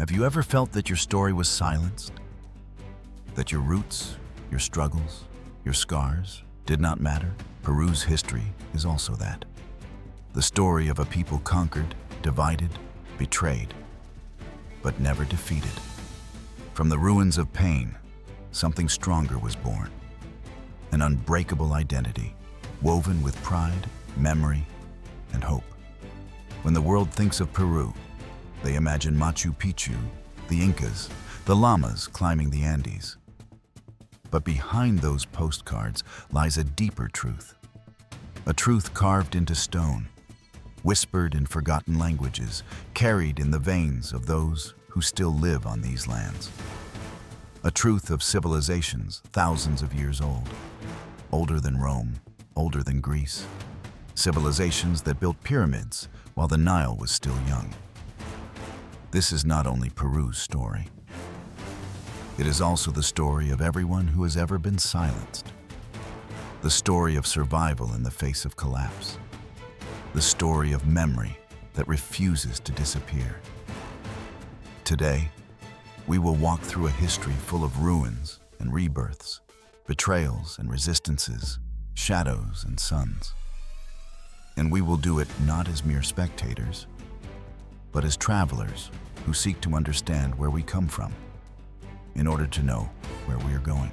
Have you ever felt that your story was silenced? That your roots, your struggles, your scars did not matter? Peru's history is also that. The story of a people conquered, divided, betrayed, but never defeated. From the ruins of pain, something stronger was born. An unbreakable identity, woven with pride, memory, and hope. When the world thinks of Peru, they imagine Machu Picchu, the Incas, the llamas climbing the Andes. But behind those postcards lies a deeper truth. A truth carved into stone, whispered in forgotten languages, carried in the veins of those who still live on these lands. A truth of civilizations thousands of years old, older than Rome, older than Greece. Civilizations that built pyramids while the Nile was still young. This is not only Peru's story. It is also the story of everyone who has ever been silenced. The story of survival in the face of collapse. The story of memory that refuses to disappear. Today, we will walk through a history full of ruins and rebirths, betrayals and resistances, shadows and suns. And we will do it not as mere spectators, but as travelers who seek to understand where we come from in order to know where we are going.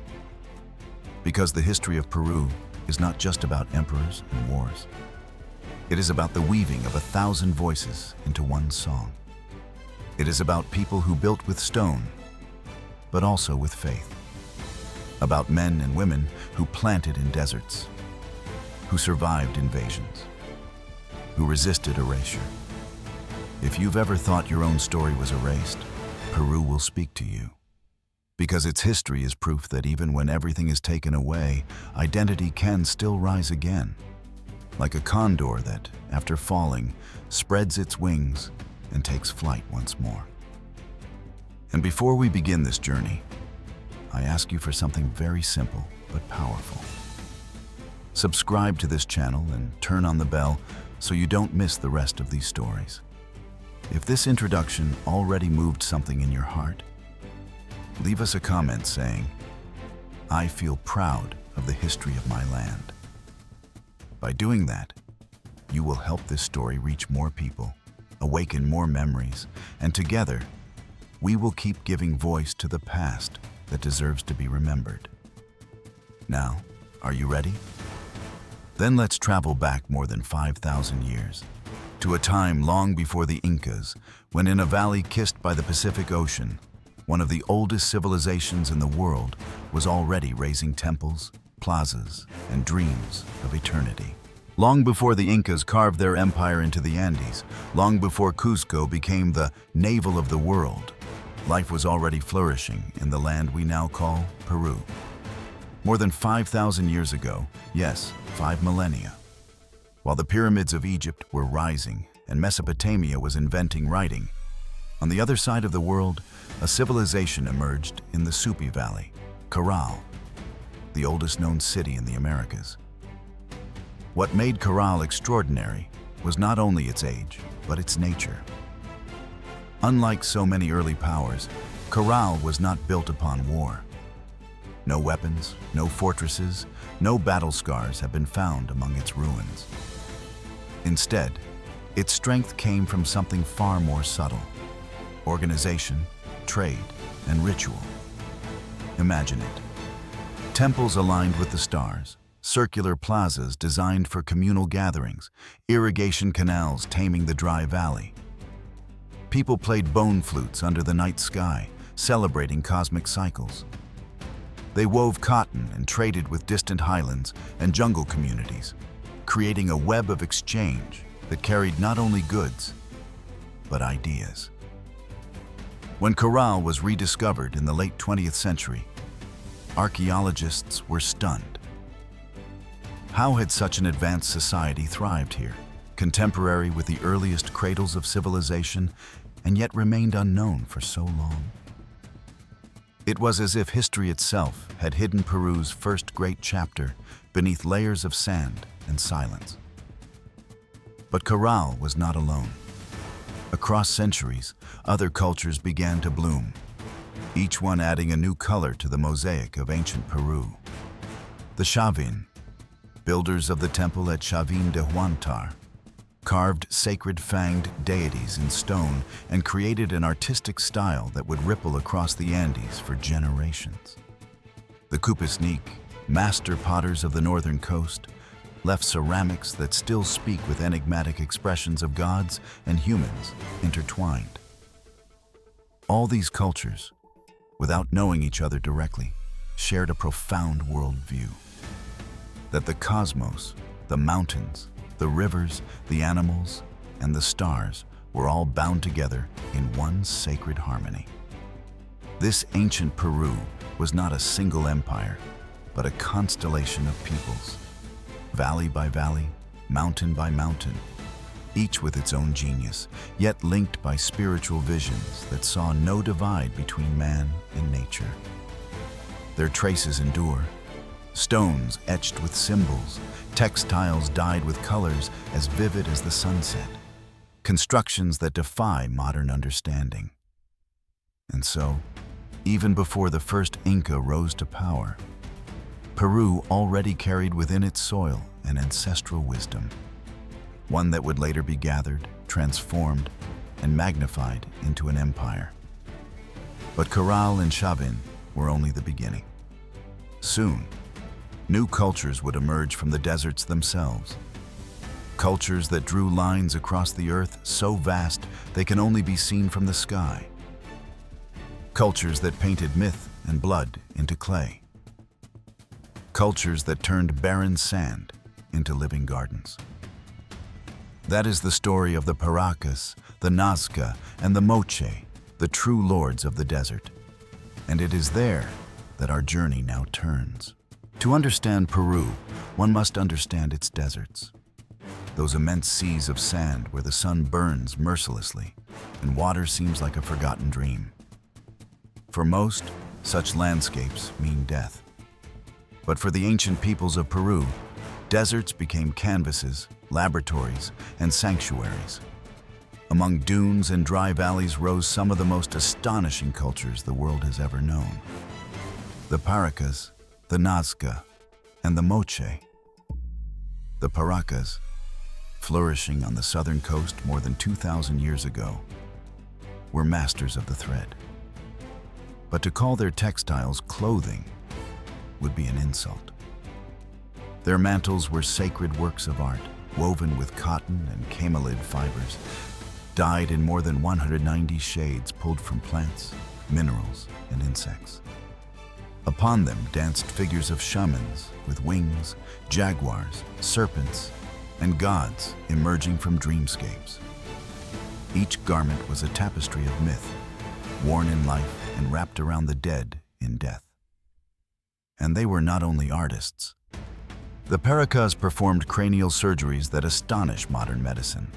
Because the history of Peru is not just about emperors and wars. It is about the weaving of 1,000 voices into one song. It is about people who built with stone, but also with faith. About men and women who planted in deserts, who survived invasions, who resisted erasure. If you've ever thought your own story was erased, Peru will speak to you. Because its history is proof that even when everything is taken away, identity can still rise again. Like a condor that, after falling, spreads its wings and takes flight once more. And before we begin this journey, I ask you for something very simple but powerful. Subscribe to this channel and turn on the bell so you don't miss the rest of these stories. If this introduction already moved something in your heart, leave us a comment saying, "I feel proud of the history of my land." By doing that, you will help this story reach more people, awaken more memories, and together, we will keep giving voice to the past that deserves to be remembered. Now, are you ready? Then let's travel back more than 5,000 years, to a time long before the Incas, when in a valley kissed by the Pacific Ocean, one of the oldest civilizations in the world was already raising temples, plazas, and dreams of eternity. Long before the Incas carved their empire into the Andes, long before Cusco became the navel of the world, life was already flourishing in the land we now call Peru. More than 5,000 years ago, yes, 5 millennia, while the pyramids of Egypt were rising and Mesopotamia was inventing writing, on the other side of the world, a civilization emerged in the Supi Valley, Caral, the oldest known city in the Americas. What made Caral extraordinary was not only its age, but its nature. Unlike so many early powers, Caral was not built upon war. No weapons, no fortresses, no battle scars have been found among its ruins. Instead, its strength came from something far more subtle: organization, trade, and ritual. Imagine it. Temples aligned with the stars, circular plazas designed for communal gatherings, irrigation canals taming the dry valley. People played bone flutes under the night sky, celebrating cosmic cycles. They wove cotton and traded with distant highlands and jungle communities, creating a web of exchange that carried not only goods, but ideas. When Caral was rediscovered in the late 20th century, archaeologists were stunned. How had such an advanced society thrived here, contemporary with the earliest cradles of civilization, and yet remained unknown for so long? It was as if history itself had hidden Peru's first great chapter beneath layers of sand and silence. But Caral was not alone. Across centuries, other cultures began to bloom, each one adding a new color to the mosaic of ancient Peru. The Chavin, builders of the temple at Chavin de Huantar, carved sacred fanged deities in stone and created an artistic style that would ripple across the Andes for generations. The Kupasnik, master potters of the northern coast, left ceramics that still speak with enigmatic expressions of gods and humans intertwined. All these cultures, without knowing each other directly, shared a profound worldview. That the cosmos, the mountains, the rivers, the animals, and the stars were all bound together in one sacred harmony. This ancient Peru was not a single empire, but a constellation of peoples, valley by valley, mountain by mountain, each with its own genius, yet linked by spiritual visions that saw no divide between man and nature. Their traces endure, stones etched with symbols, textiles dyed with colors as vivid as the sunset, constructions that defy modern understanding. And so, even before the first Inca rose to power, Peru already carried within its soil an ancestral wisdom, one that would later be gathered, transformed, and magnified into an empire. But Caral and Chavin were only the beginning. Soon, new cultures would emerge from the deserts themselves. Cultures that drew lines across the earth so vast they can only be seen from the sky. Cultures that painted myth and blood into clay. Cultures that turned barren sand into living gardens. That is the story of the Paracas, the Nazca, and the Moche, the true lords of the desert. And it is there that our journey now turns. To understand Peru, one must understand its deserts. Those immense seas of sand where the sun burns mercilessly and water seems like a forgotten dream. For most, such landscapes mean death. But for the ancient peoples of Peru, deserts became canvases, laboratories, and sanctuaries. Among dunes and dry valleys rose some of the most astonishing cultures the world has ever known. The Paracas, the Nazca, and the Moche. The Paracas, flourishing on the southern coast more than 2,000 years ago, were masters of the thread. But to call their textiles clothing would be an insult. Their mantles were sacred works of art, woven with cotton and camelid fibers, dyed in more than 190 shades pulled from plants, minerals, and insects. Upon them danced figures of shamans with wings, jaguars, serpents, and gods emerging from dreamscapes. Each garment was a tapestry of myth, worn in life and wrapped around the dead in death. And they were not only artists. The Paracas performed cranial surgeries that astonish modern medicine,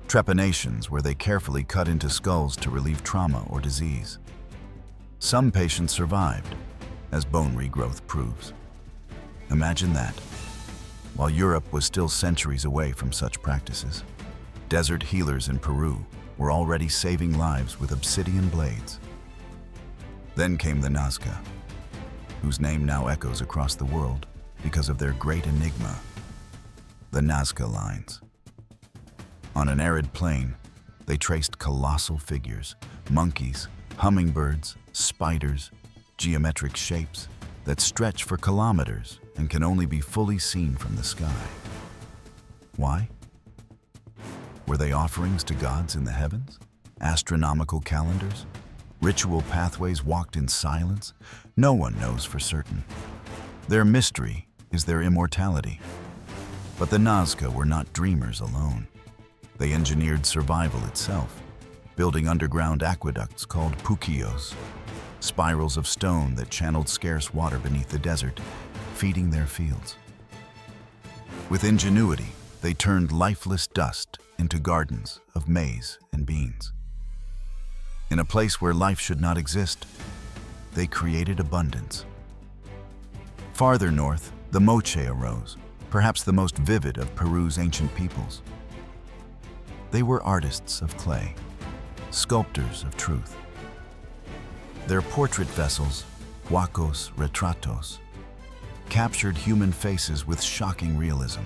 trepanations where they carefully cut into skulls to relieve trauma or disease. Some patients survived, as bone regrowth proves. Imagine that. While Europe was still centuries away from such practices, desert healers in Peru were already saving lives with obsidian blades. Then came the Nazca, whose name now echoes across the world because of their great enigma, the Nazca lines. On an arid plain, they traced colossal figures, monkeys, hummingbirds, spiders, geometric shapes that stretch for kilometers and can only be fully seen from the sky. Why? Were they offerings to gods in the heavens? Astronomical calendars? Ritual pathways walked in silence? No one knows for certain. Their mystery is their immortality. But the Nazca were not dreamers alone. They engineered survival itself, building underground aqueducts called puquillos, spirals of stone that channeled scarce water beneath the desert, feeding their fields. With ingenuity, they turned lifeless dust into gardens of maize and beans. In a place where life should not exist, they created abundance. Farther north, the Moche arose, perhaps the most vivid of Peru's ancient peoples. They were artists of clay, sculptors of truth. Their portrait vessels, huacos retratos, captured human faces with shocking realism.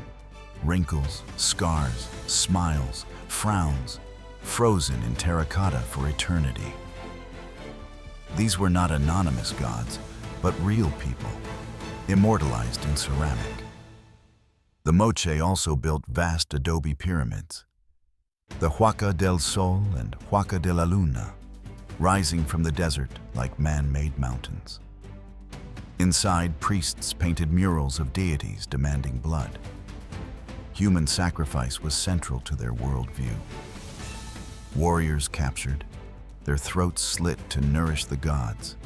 Wrinkles, scars, smiles, frowns, frozen in terracotta for eternity. These were not anonymous gods, but real people, immortalized in ceramic. The Moche also built vast adobe pyramids. The Huaca del Sol and Huaca de la Luna, rising from the desert like man-made mountains. Inside, priests painted murals of deities demanding blood. Human sacrifice was central to their worldview. Warriors captured, their throats slit to nourish the gods,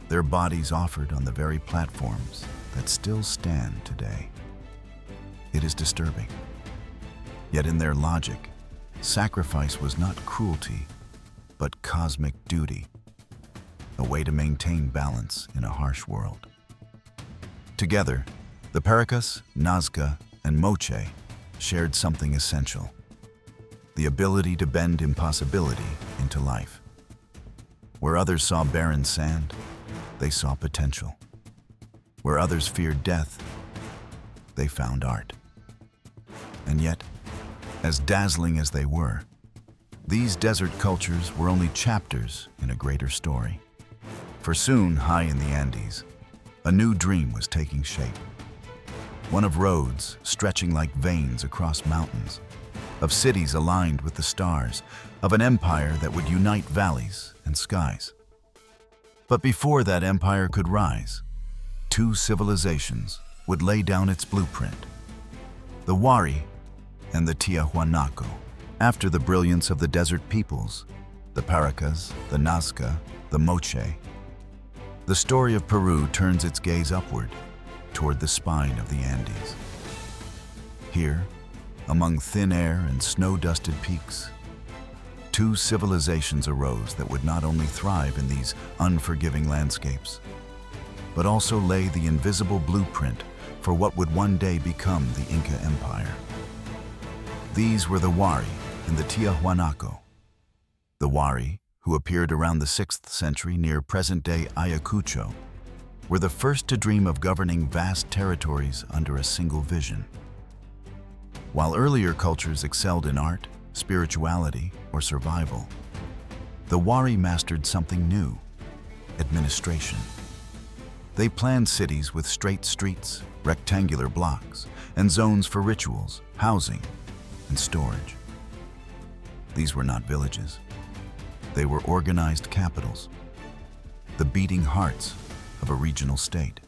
their bodies offered on the very platforms that still stand today. It is disturbing. Yet in their logic, sacrifice was not cruelty, but cosmic duty, a way to maintain balance in a harsh world. Together, the Paracas, Nazca, and Moche shared something essential: the ability to bend impossibility into life. Where others saw barren sand, they saw potential. Where others feared death, they found art. And yet, as dazzling as they were, these desert cultures were only chapters in a greater story. For soon, high in the Andes, a new dream was taking shape. One of roads stretching like veins across mountains, of cities aligned with the stars, of an empire that would unite valleys and skies. But before that empire could rise, two civilizations would lay down its blueprint: the Wari and the Tiahuanaco. After the brilliance of the desert peoples, the Paracas, the Nazca, the Moche, the story of Peru turns its gaze upward, toward the spine of the Andes. Here, among thin air and snow-dusted peaks, two civilizations arose that would not only thrive in these unforgiving landscapes, but also lay the invisible blueprint for what would one day become the Inca Empire. These were the Wari and the Tiahuanaco. The Wari, who appeared around the 6th century near present-day Ayacucho, were the first to dream of governing vast territories under a single vision. While earlier cultures excelled in art, spirituality, or survival, the Wari mastered something new: administration. They planned cities with straight streets, rectangular blocks, and zones for rituals, housing, and storage. These were not villages. They were organized capitals, the beating hearts of a regional state.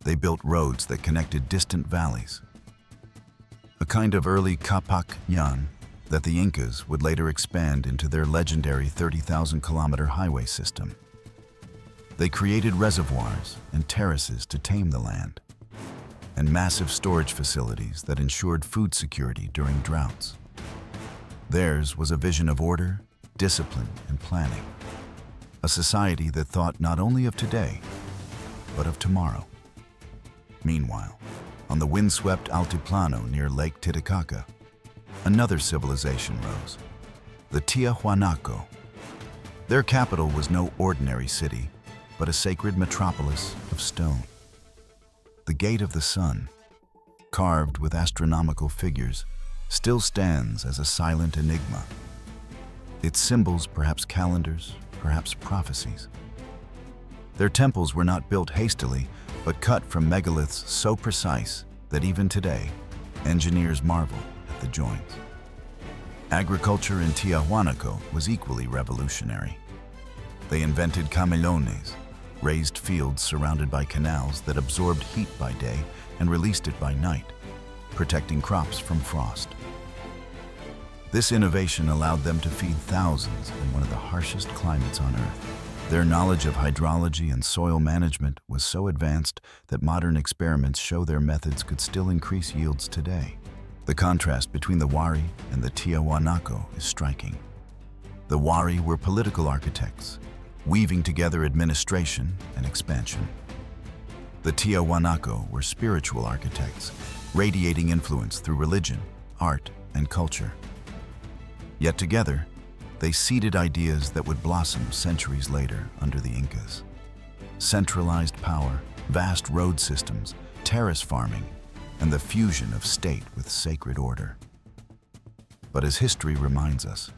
They built roads that connected distant valleys, a kind of early Capac Ñan that the Incas would later expand into their legendary 30,000-kilometer highway system. They created reservoirs and terraces to tame the land, and massive storage facilities that ensured food security during droughts. Theirs was a vision of order, discipline, and planning, a society that thought not only of today, but of tomorrow. Meanwhile, on the windswept Altiplano near Lake Titicaca, another civilization rose, the Tiahuanaco. Their capital was no ordinary city, but a sacred metropolis of stone. The Gate of the Sun, carved with astronomical figures, still stands as a silent enigma. Its symbols perhaps calendars, perhaps prophecies. Their temples were not built hastily, but cut from megaliths so precise that even today, engineers marvel at the joints. Agriculture in Tiahuanaco was equally revolutionary. They invented camelones, raised fields surrounded by canals that absorbed heat by day and released it by night, protecting crops from frost. This innovation allowed them to feed thousands in one of the harshest climates on Earth. Their knowledge of hydrology and soil management was so advanced that modern experiments show their methods could still increase yields today. The contrast between the Wari and the Tiahuanaco is striking. The Wari were political architects, weaving together administration and expansion. The Tiahuanaco were spiritual architects, radiating influence through religion, art, and culture. Yet together, they seeded ideas that would blossom centuries later under the Incas. Centralized power, vast road systems, terrace farming, and the fusion of state with sacred order. But as history reminds us,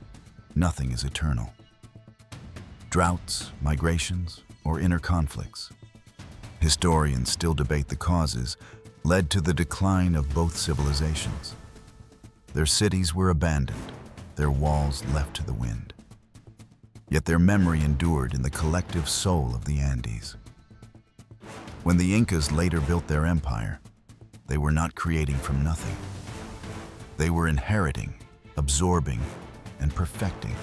nothing is eternal. Droughts, migrations, or inner conflicts, historians still debate the causes, led to the decline of both civilizations. Their cities were abandoned, their walls left to the wind. Yet their memory endured in the collective soul of the Andes. When the Incas later built their empire, they were not creating from nothing. They were inheriting, absorbing, and perfecting.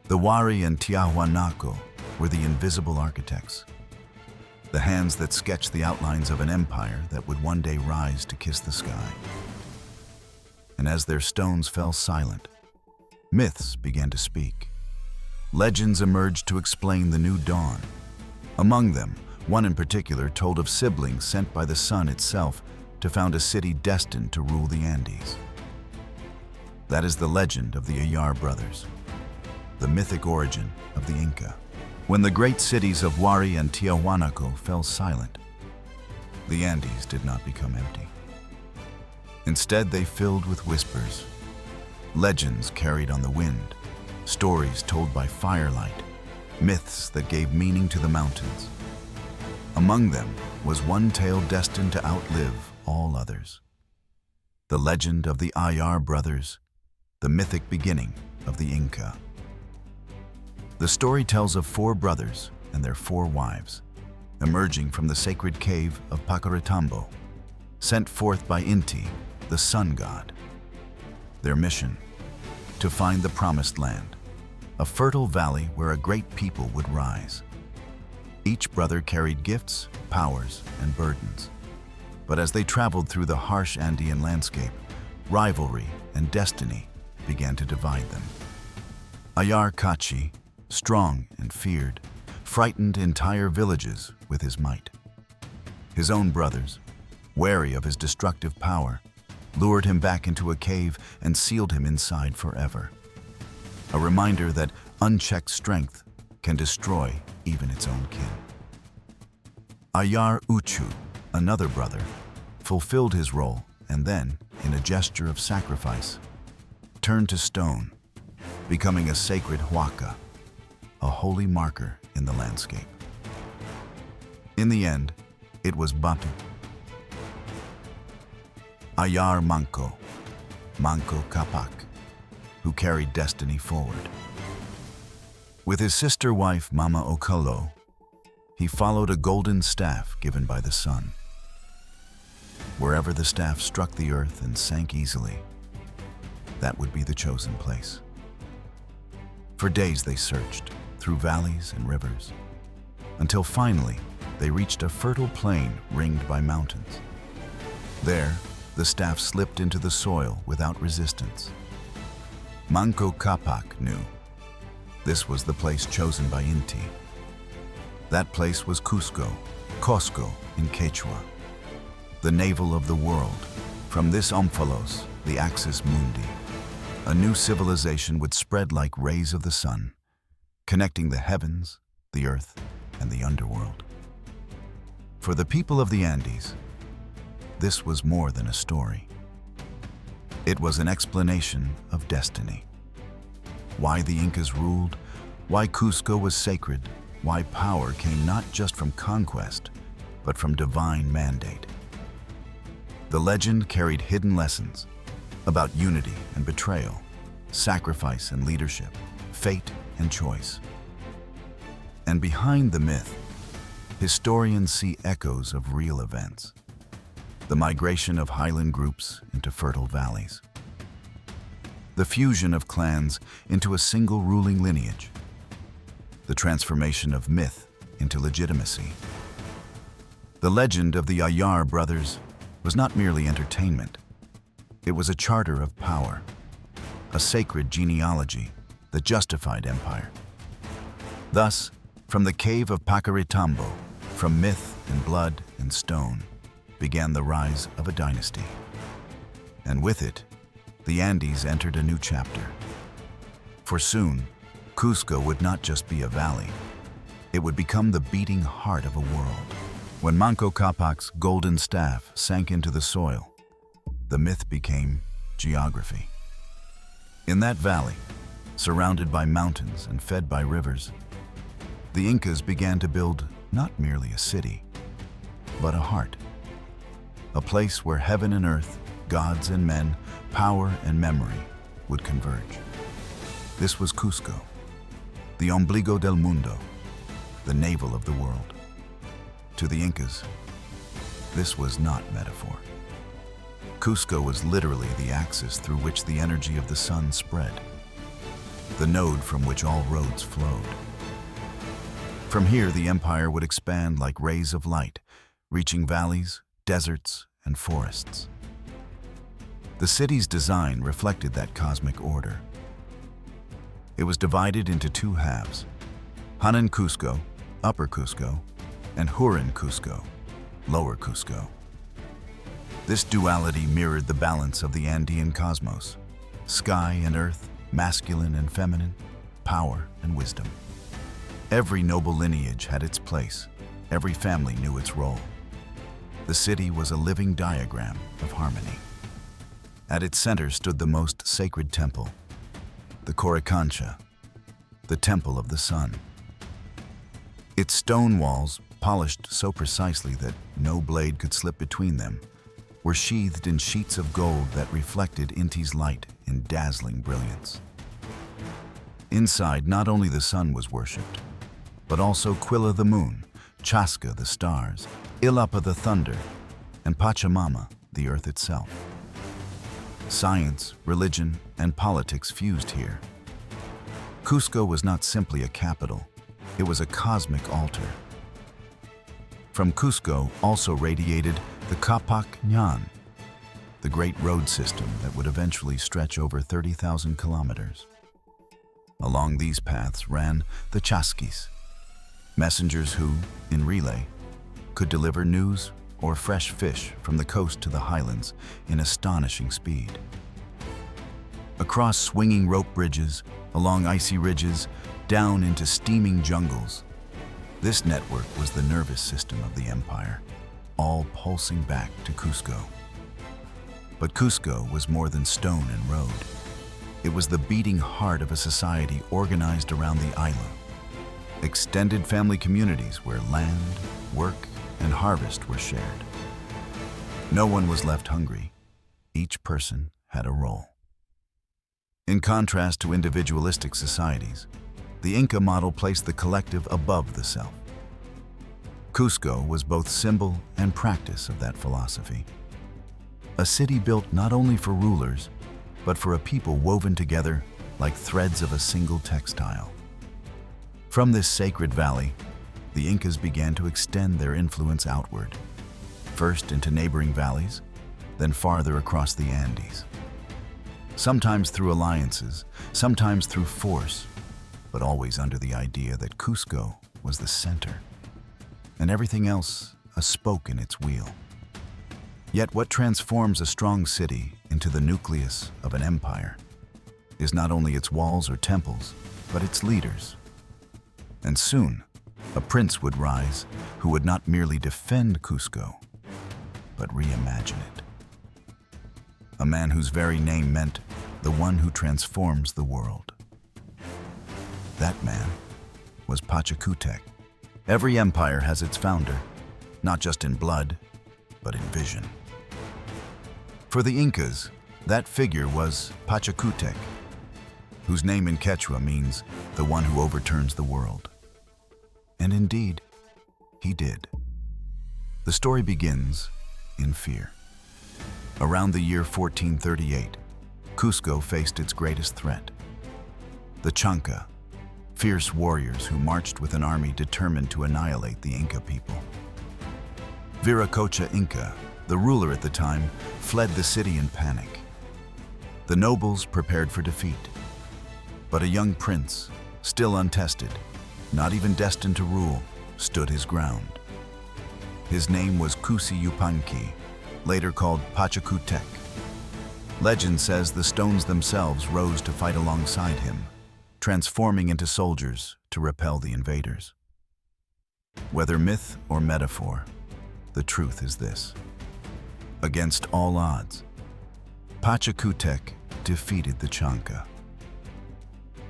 The Huari and Tiahuanaco were the invisible architects, the hands that sketched the outlines of an empire that would one day rise to kiss the sky. And as their stones fell silent, myths began to speak. Legends emerged to explain the new dawn. Among them, one in particular told of siblings sent by the sun itself to found a city destined to rule the Andes. That is the legend of the Ayar brothers, the mythic origin of the Inca. When the great cities of Huari and Tiahuanaco fell silent, the Andes did not become empty. Instead, they filled with whispers, legends carried on the wind, stories told by firelight, myths that gave meaning to the mountains. Among them was one tale destined to outlive all others. The legend of the Ayar brothers, the mythic beginning of the Inca. The story tells of 4 brothers and their 4 wives, emerging from the sacred cave of Paccaritambo, sent forth by Inti, the sun god. Their mission: to find the promised land, a fertile valley where a great people would rise. Each brother carried gifts, powers, and burdens. But as they traveled through the harsh Andean landscape, rivalry and destiny began to divide them. Ayar Kachi, strong and feared, frightened entire villages with his might. His own brothers, wary of his destructive power, lured him back into a cave and sealed him inside forever. A reminder that unchecked strength can destroy even its own kin. Ayar Uchu, another brother, fulfilled his role and then, in a gesture of sacrifice, turned to stone, becoming a sacred huaca, a holy marker in the landscape. In the end, it was Batu, Ayar Manco, Manco Capac, who carried destiny forward. With his sister-wife Mama Ocolo, he followed a golden staff given by the sun. Wherever the staff struck the earth and sank easily, that would be the chosen place. For days they searched, through valleys and rivers, until finally they reached a fertile plain ringed by mountains. There, the staff slipped into the soil without resistance. Manco Capac knew this was the place chosen by Inti. That place was Cusco in Quechua, the navel of the world. From this Omphalos, the axis mundi, a new civilization would spread like rays of the sun, connecting the heavens, the earth, and the underworld. For the people of the Andes, this was more than a story. It was an explanation of destiny. Why the Incas ruled, why Cusco was sacred, why power came not just from conquest, but from divine mandate. The legend carried hidden lessons about unity and betrayal, sacrifice and leadership, fate and choice. And behind the myth, historians see echoes of real events. The migration of highland groups into fertile valleys. The fusion of clans into a single ruling lineage. The transformation of myth into legitimacy. The legend of the Ayar brothers was not merely entertainment. It was a charter of power, a sacred genealogy that justified empire. Thus, from the cave of Paccaritambo, from myth and blood and stone, began the rise of a dynasty. And with it, the Andes entered a new chapter. For soon, Cusco would not just be a valley. It would become the beating heart of a world. When Manco Capac's golden staff sank into the soil, the myth became geography. In that valley, surrounded by mountains and fed by rivers, the Incas began to build not merely a city, but a heart. A place where heaven and earth, gods and men, power and memory would converge. This was Cusco, the ombligo del mundo, the navel of the world. To the Incas, this was not metaphor. Cusco was literally the axis through which the energy of the sun spread, the node from which all roads flowed. From here, the empire would expand like rays of light, reaching valleys, deserts, and forests. The city's design reflected that cosmic order. It was divided into two halves: Hanan Cusco, Upper Cusco, and Hurin Cusco, Lower Cusco. This duality mirrored the balance of the Andean cosmos: sky and earth, masculine and feminine, power and wisdom. Every noble lineage had its place. Every family knew its role. The city was a living diagram of harmony. At its center stood the most sacred temple, the Coricancha, the Temple of the Sun. Its stone walls, polished so precisely that no blade could slip between them, were sheathed in sheets of gold that reflected Inti's light in dazzling brilliance. Inside, not only the sun was worshipped, but also Quilla the moon, Chasca the stars, Illapa the thunder, and Pachamama, the earth itself. Science, religion, and politics fused here. Cusco was not simply a capital, it was a cosmic altar. From Cusco also radiated the Capac Ñan, the great road system that would eventually stretch over 30,000 kilometers. Along these paths ran the Chasquis, messengers who, in relay, could deliver news or fresh fish from the coast to the highlands in astonishing speed. Across swinging rope bridges, along icy ridges, down into steaming jungles, this network was the nervous system of the empire, all pulsing back to Cusco. But Cusco was more than stone and road. It was the beating heart of a society organized around the isla. Extended family communities where land, work, and harvest were shared. No one was left hungry. Each person had a role. In contrast to individualistic societies, the Inca model placed the collective above the self. Cusco was both symbol and practice of that philosophy. A city built not only for rulers, but for a people woven together like threads of a single textile. From this sacred valley, the Incas began to extend their influence outward, first into neighboring valleys, then farther across the Andes. Sometimes through alliances, sometimes through force, but always under the idea that Cusco was the center, and everything else a spoke in its wheel. Yet what transforms a strong city into the nucleus of an empire is not only its walls or temples, but its leaders. And soon, a prince would rise who would not merely defend Cusco, but reimagine it. A man whose very name meant the one who transforms the world. That man was Pachacutec. Every empire has its founder, not just in blood, but in vision. For the Incas, that figure was Pachacutec, whose name in Quechua means the one who overturns the world. And indeed, he did. The story begins in fear. Around the year 1438, Cusco faced its greatest threat. The Chanca, fierce warriors who marched with an army determined to annihilate the Inca people. Viracocha Inca, the ruler at the time, fled the city in panic. The nobles prepared for defeat. But a young prince, still untested, not even destined to rule, stood his ground. His name was Cusi Yupanqui, later called Pachacutec. Legend says the stones themselves rose to fight alongside him, transforming into soldiers to repel the invaders. Whether myth or metaphor, the truth is this. Against all odds, Pachacutec defeated the Chanca.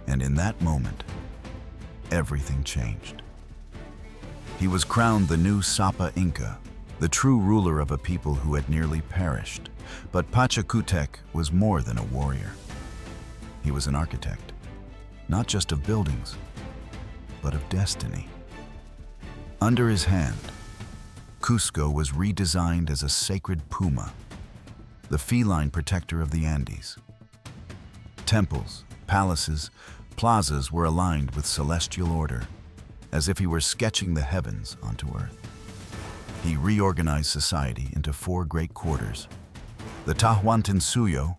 And in that moment, everything changed. He was crowned the new Sapa Inca, the true ruler of a people who had nearly perished. But Pachacutec was more than a warrior. He was an architect, not just of buildings, but of destiny. Under his hand, Cusco was redesigned as a sacred puma, the feline protector of the Andes. Temples, palaces, plazas were aligned with celestial order, as if he were sketching the heavens onto earth. He reorganized society into 4 great quarters: the Tahuantinsuyo,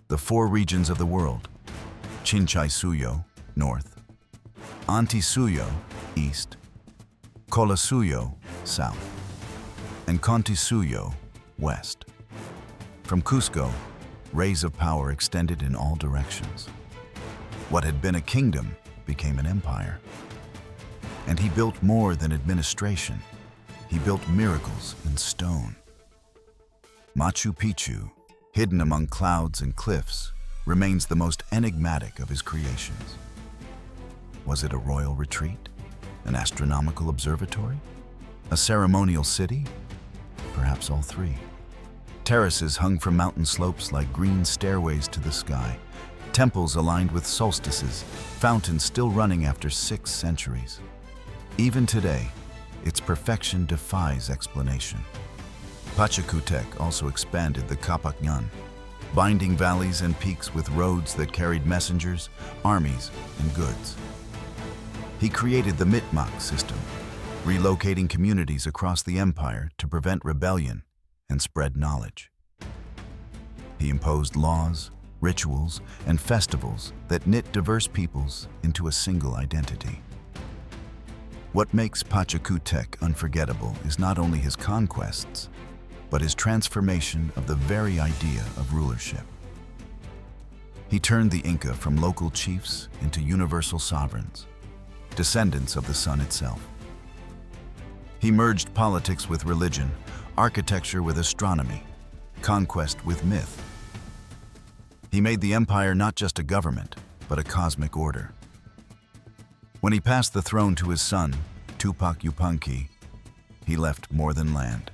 the 4 regions of the world: Chinchaysuyo, north; Antisuyo, east; Colasuyo, south; and Contisuyo, west. From Cusco, rays of power extended in all directions. What had been a kingdom became an empire. And he built more than administration. He built miracles in stone. Machu Picchu, hidden among clouds and cliffs, remains the most enigmatic of his creations. Was it a royal retreat? An astronomical observatory? A ceremonial city? Perhaps all 3. Terraces hung from mountain slopes like green stairways to the sky. Temples aligned with solstices, fountains still running after 6 centuries. Even today, its perfection defies explanation. Pachacutec also expanded the Capacñan, binding valleys and peaks with roads that carried messengers, armies, and goods. He created the Mitmac system, relocating communities across the empire to prevent rebellion and spread knowledge. He imposed laws, rituals, and festivals that knit diverse peoples into a single identity. What makes Pachacutec unforgettable is not only his conquests, but his transformation of the very idea of rulership. He turned the Inca from local chiefs into universal sovereigns, descendants of the sun itself. He merged politics with religion, architecture with astronomy, conquest with myth. He made the empire not just a government, but a cosmic order. When he passed the throne to his son, Tupac Yupanqui, he left more than land.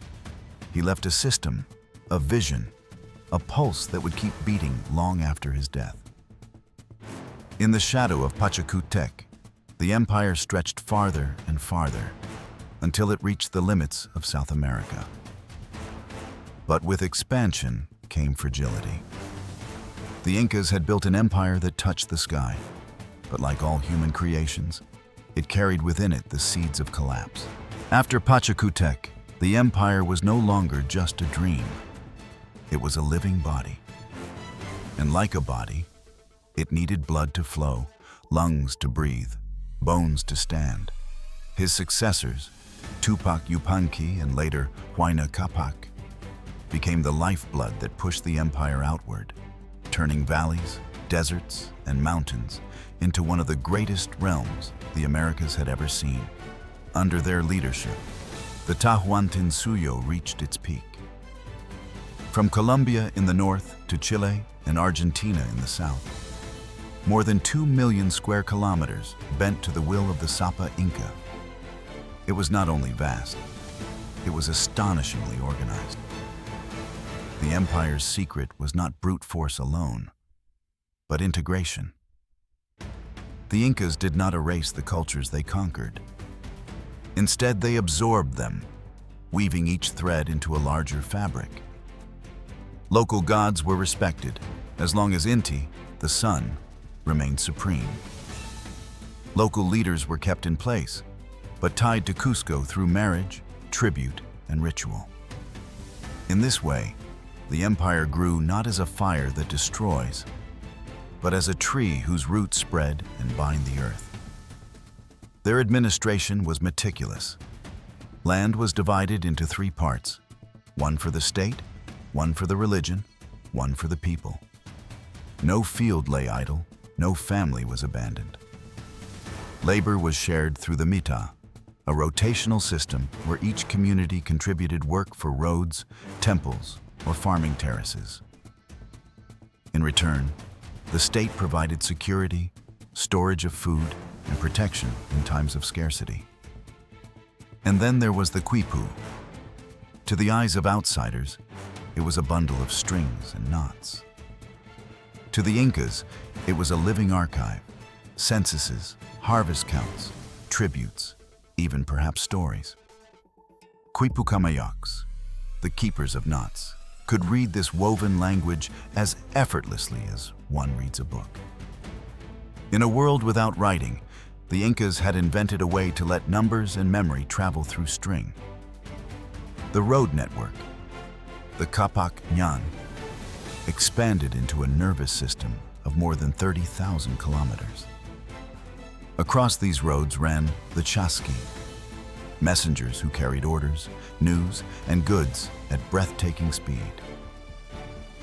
He left a system, a vision, a pulse that would keep beating long after his death. In the shadow of Pachacutec, the empire stretched farther and farther until it reached the limits of South America. But with expansion came fragility. The Incas had built an empire that touched the sky, but like all human creations, it carried within it the seeds of collapse. After Pachacutec, the empire was no longer just a dream. It was a living body. And like a body, it needed blood to flow, lungs to breathe, bones to stand. His successors, Tupac Yupanqui and later Huayna Capac, became the lifeblood that pushed the empire outward, turning valleys, deserts, and mountains into one of the greatest realms the Americas had ever seen. Under their leadership, the Tahuantinsuyo reached its peak. From Colombia in the north to Chile and Argentina in the south, more than 2 million square kilometers bent to the will of the Sapa Inca. It was not only vast, it was astonishingly organized. The empire's secret was not brute force alone, but integration. The Incas did not erase the cultures they conquered. Instead, they absorbed them, weaving each thread into a larger fabric. Local gods were respected, as long as Inti, the sun, remained supreme. Local leaders were kept in place, but tied to Cusco through marriage, tribute, and ritual. In this way, the empire grew not as a fire that destroys, but as a tree whose roots spread and bind the earth. Their administration was meticulous. Land was divided into 3 parts, one for the state, one for the religion, one for the people. No field lay idle, no family was abandoned. Labor was shared through the mita, a rotational system where each community contributed work for roads, temples, or farming terraces. In return, the state provided security, storage of food, and protection in times of scarcity. And then there was the quipu. To the eyes of outsiders, it was a bundle of strings and knots. To the Incas, it was a living archive, censuses, harvest counts, tributes, even perhaps stories. Quipucamayaks, the keepers of knots, could read this woven language as effortlessly as one reads a book. In a world without writing, the Incas had invented a way to let numbers and memory travel through string. The road network, the Capac Ñan, expanded into a nervous system of more than 30,000 kilometers. Across these roads ran the chasqui, messengers who carried orders, news, and goods at breathtaking speed.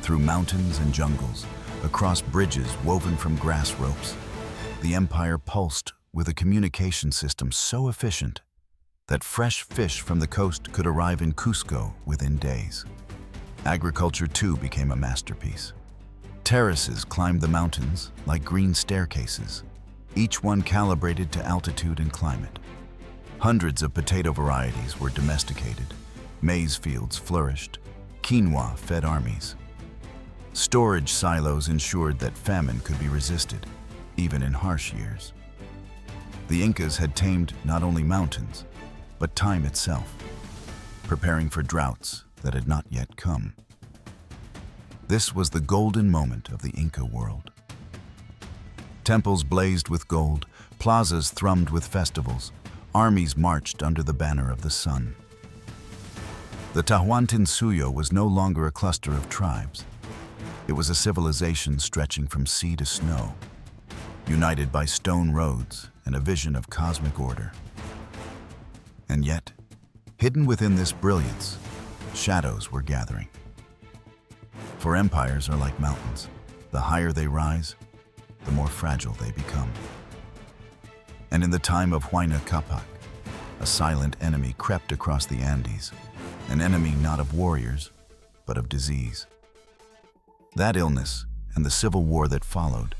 Through mountains and jungles, across bridges woven from grass ropes, the empire pulsed with a communication system so efficient that fresh fish from the coast could arrive in Cusco within days. Agriculture too became a masterpiece. Terraces climbed the mountains like green staircases, each one calibrated to altitude and climate. Hundreds of potato varieties were domesticated, maize fields flourished, quinoa fed armies. Storage silos ensured that famine could be resisted, even in harsh years. The Incas had tamed not only mountains, but time itself, preparing for droughts that had not yet come. This was the golden moment of the Inca world. Temples blazed with gold, plazas thrummed with festivals, armies marched under the banner of the sun. The Tahuantinsuyo was no longer a cluster of tribes. It was a civilization stretching from sea to snow, united by stone roads and a vision of cosmic order. And yet, hidden within this brilliance, shadows were gathering. For empires are like mountains. The higher they rise, the more fragile they become. And in the time of Huayna Capac, a silent enemy crept across the Andes, an enemy not of warriors, but of disease. That illness and the civil war that followed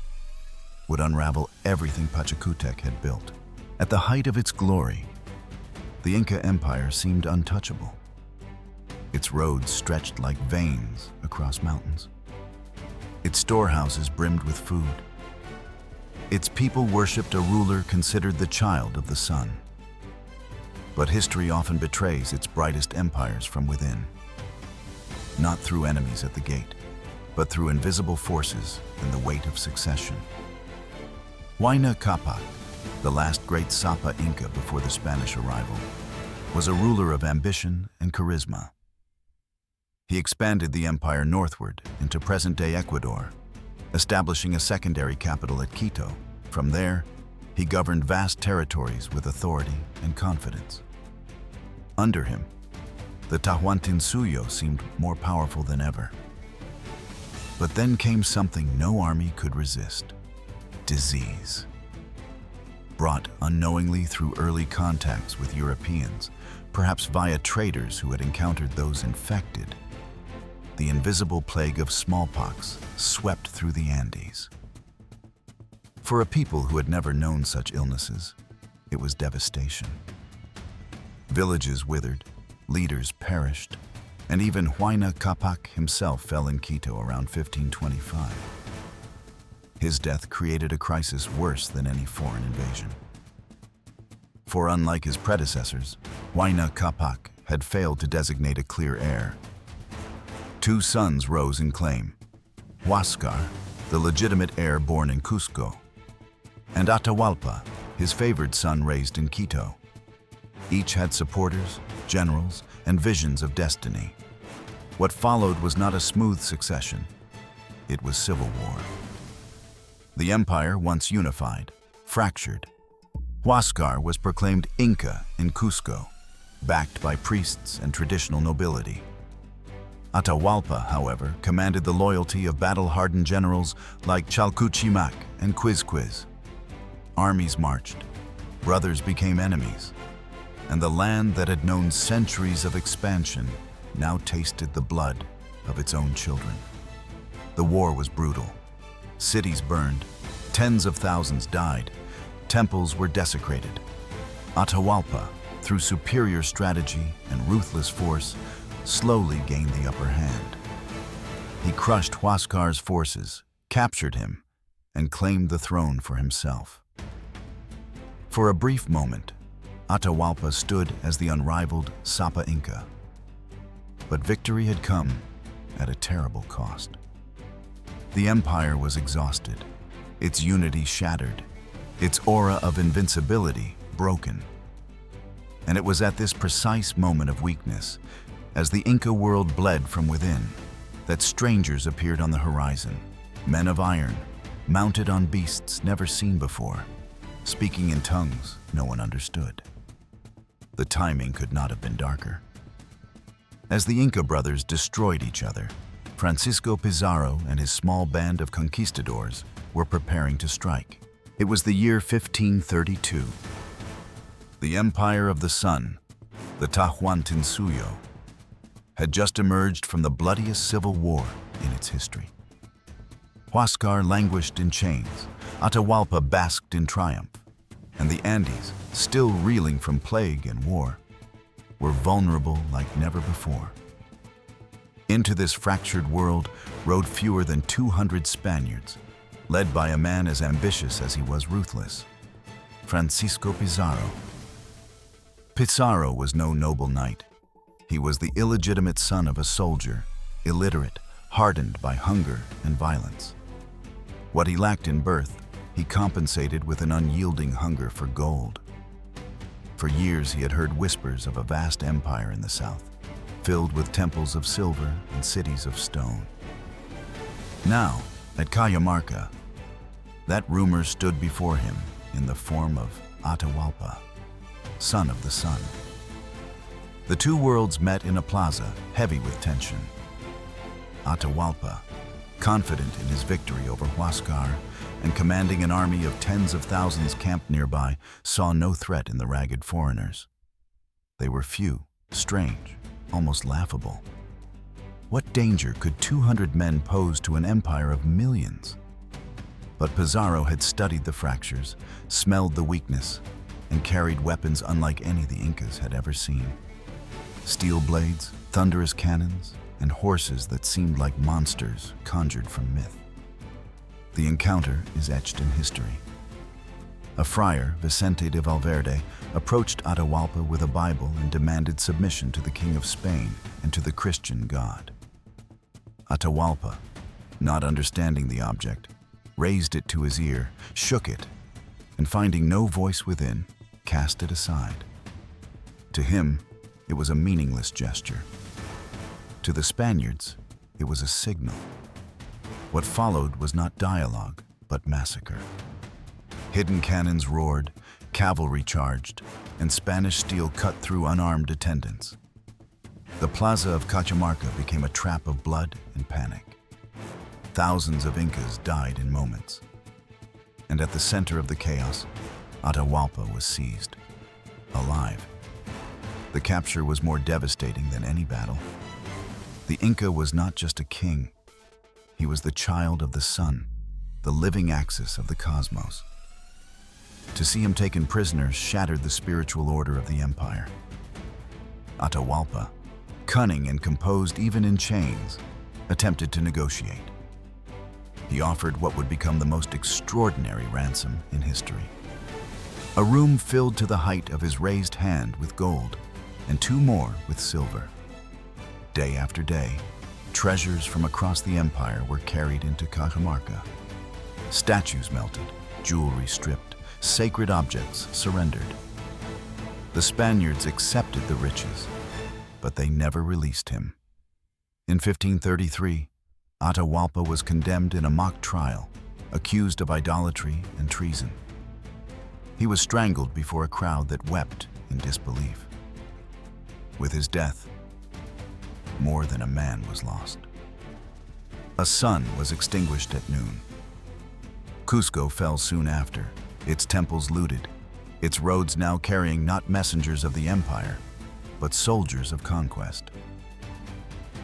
would unravel everything Pachacutec had built. At the height of its glory, the Inca Empire seemed untouchable. Its roads stretched like veins across mountains. Its storehouses brimmed with food. Its people worshipped a ruler considered the child of the sun. But history often betrays its brightest empires from within. Not through enemies at the gate, but through invisible forces and the weight of succession. Huayna Capac, the last great Sapa Inca before the Spanish arrival, was a ruler of ambition and charisma. He expanded the empire northward into present-day Ecuador, establishing a secondary capital at Quito. From there, he governed vast territories with authority and confidence. Under him, the Tahuantinsuyo seemed more powerful than ever. But then came something no army could resist: disease. Brought unknowingly through early contacts with Europeans, perhaps via traders who had encountered those infected, the invisible plague of smallpox swept through the Andes. For a people who had never known such illnesses, it was devastation. Villages withered, leaders perished, and even Huayna Capac himself fell in Quito around 1525. His death created a crisis worse than any foreign invasion. For unlike his predecessors, Huayna Capac had failed to designate a clear heir. Two sons rose in claim: Huáscar, the legitimate heir born in Cusco, and Atahualpa, his favored son raised in Quito. Each had supporters, generals, and visions of destiny. What followed was not a smooth succession. It was civil war. The empire, once unified, fractured. Huáscar was proclaimed Inca in Cusco, backed by priests and traditional nobility. Atahualpa, however, commanded the loyalty of battle-hardened generals like Chalcuchimac and Quizquiz. Armies marched, brothers became enemies, and the land that had known centuries of expansion now tasted the blood of its own children. The war was brutal. Cities burned, tens of thousands died, temples were desecrated. Atahualpa, through superior strategy and ruthless force, slowly gained the upper hand. He crushed Huáscar's forces, captured him, and claimed the throne for himself. For a brief moment, Atahualpa stood as the unrivaled Sapa Inca. But victory had come at a terrible cost. The empire was exhausted, its unity shattered, its aura of invincibility broken. And it was at this precise moment of weakness, as the Inca world bled from within, that strangers appeared on the horizon, men of iron, mounted on beasts never seen before, speaking in tongues no one understood. The timing could not have been darker. As the Inca brothers destroyed each other, Francisco Pizarro and his small band of conquistadors were preparing to strike. It was the year 1532. The Empire of the Sun, the Tahuantinsuyo, had just emerged from the bloodiest civil war in its history. Huáscar languished in chains, Atahualpa basked in triumph, and the Andes, still reeling from plague and war, were vulnerable like never before. Into this fractured world rode fewer than 200 Spaniards, led by a man as ambitious as he was ruthless, Francisco Pizarro. Pizarro was no noble knight. He was the illegitimate son of a soldier, illiterate, hardened by hunger and violence. What he lacked in birth, he compensated with an unyielding hunger for gold. For years he had heard whispers of a vast empire in the south, filled with temples of silver and cities of stone. Now, at Cajamarca, that rumor stood before him in the form of Atahualpa, son of the sun. The two worlds met in a plaza heavy with tension. Atahualpa, confident in his victory over Huáscar and commanding an army of tens of thousands camped nearby, saw no threat in the ragged foreigners. They were few, strange, almost laughable. What danger could 200 men pose to an empire of millions? But Pizarro had studied the fractures, smelled the weakness, and carried weapons unlike any the Incas had ever seen. Steel blades, thunderous cannons, and horses that seemed like monsters conjured from myth. The encounter is etched in history. A friar, Vicente de Valverde, approached Atahualpa with a Bible and demanded submission to the King of Spain and to the Christian God. Atahualpa, not understanding the object, raised it to his ear, shook it, and finding no voice within, cast it aside. To him, it was a meaningless gesture. To the Spaniards, it was a signal. What followed was not dialogue, but massacre. Hidden cannons roared, cavalry charged, and Spanish steel cut through unarmed attendants. The plaza of Cajamarca became a trap of blood and panic. Thousands of Incas died in moments. And at the center of the chaos, Atahualpa was seized, alive. The capture was more devastating than any battle. The Inca was not just a king. He was the child of the sun, the living axis of the cosmos. To see him taken prisoner shattered the spiritual order of the empire. Atahualpa, cunning and composed even in chains, attempted to negotiate. He offered what would become the most extraordinary ransom in history. A room filled to the height of his raised hand with gold, and two more with silver. Day after day, treasures from across the empire were carried into Cajamarca. Statues melted, jewelry stripped, sacred objects surrendered. The Spaniards accepted the riches, but they never released him. In 1533, Atahualpa was condemned in a mock trial, accused of idolatry and treason. He was strangled before a crowd that wept in disbelief. With his death, more than a man was lost. A sun was extinguished at noon. Cusco fell soon after, its temples looted, its roads now carrying not messengers of the empire, but soldiers of conquest.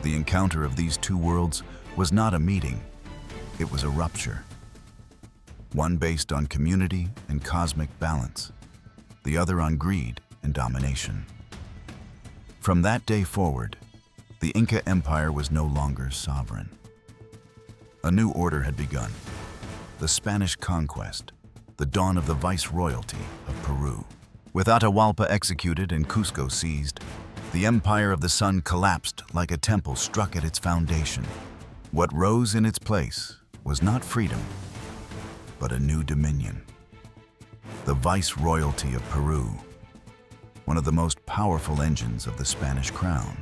The encounter of these two worlds was not a meeting, it was a rupture. One based on community and cosmic balance, the other on greed and domination. From that day forward, the Inca Empire was no longer sovereign. A new order had begun, the Spanish conquest, the dawn of the viceroyalty of Peru. With Atahualpa executed and Cusco seized, the Empire of the Sun collapsed like a temple struck at its foundation. What rose in its place was not freedom, but a new dominion. The viceroyalty of Peru, one of the most powerful engines of the Spanish crown.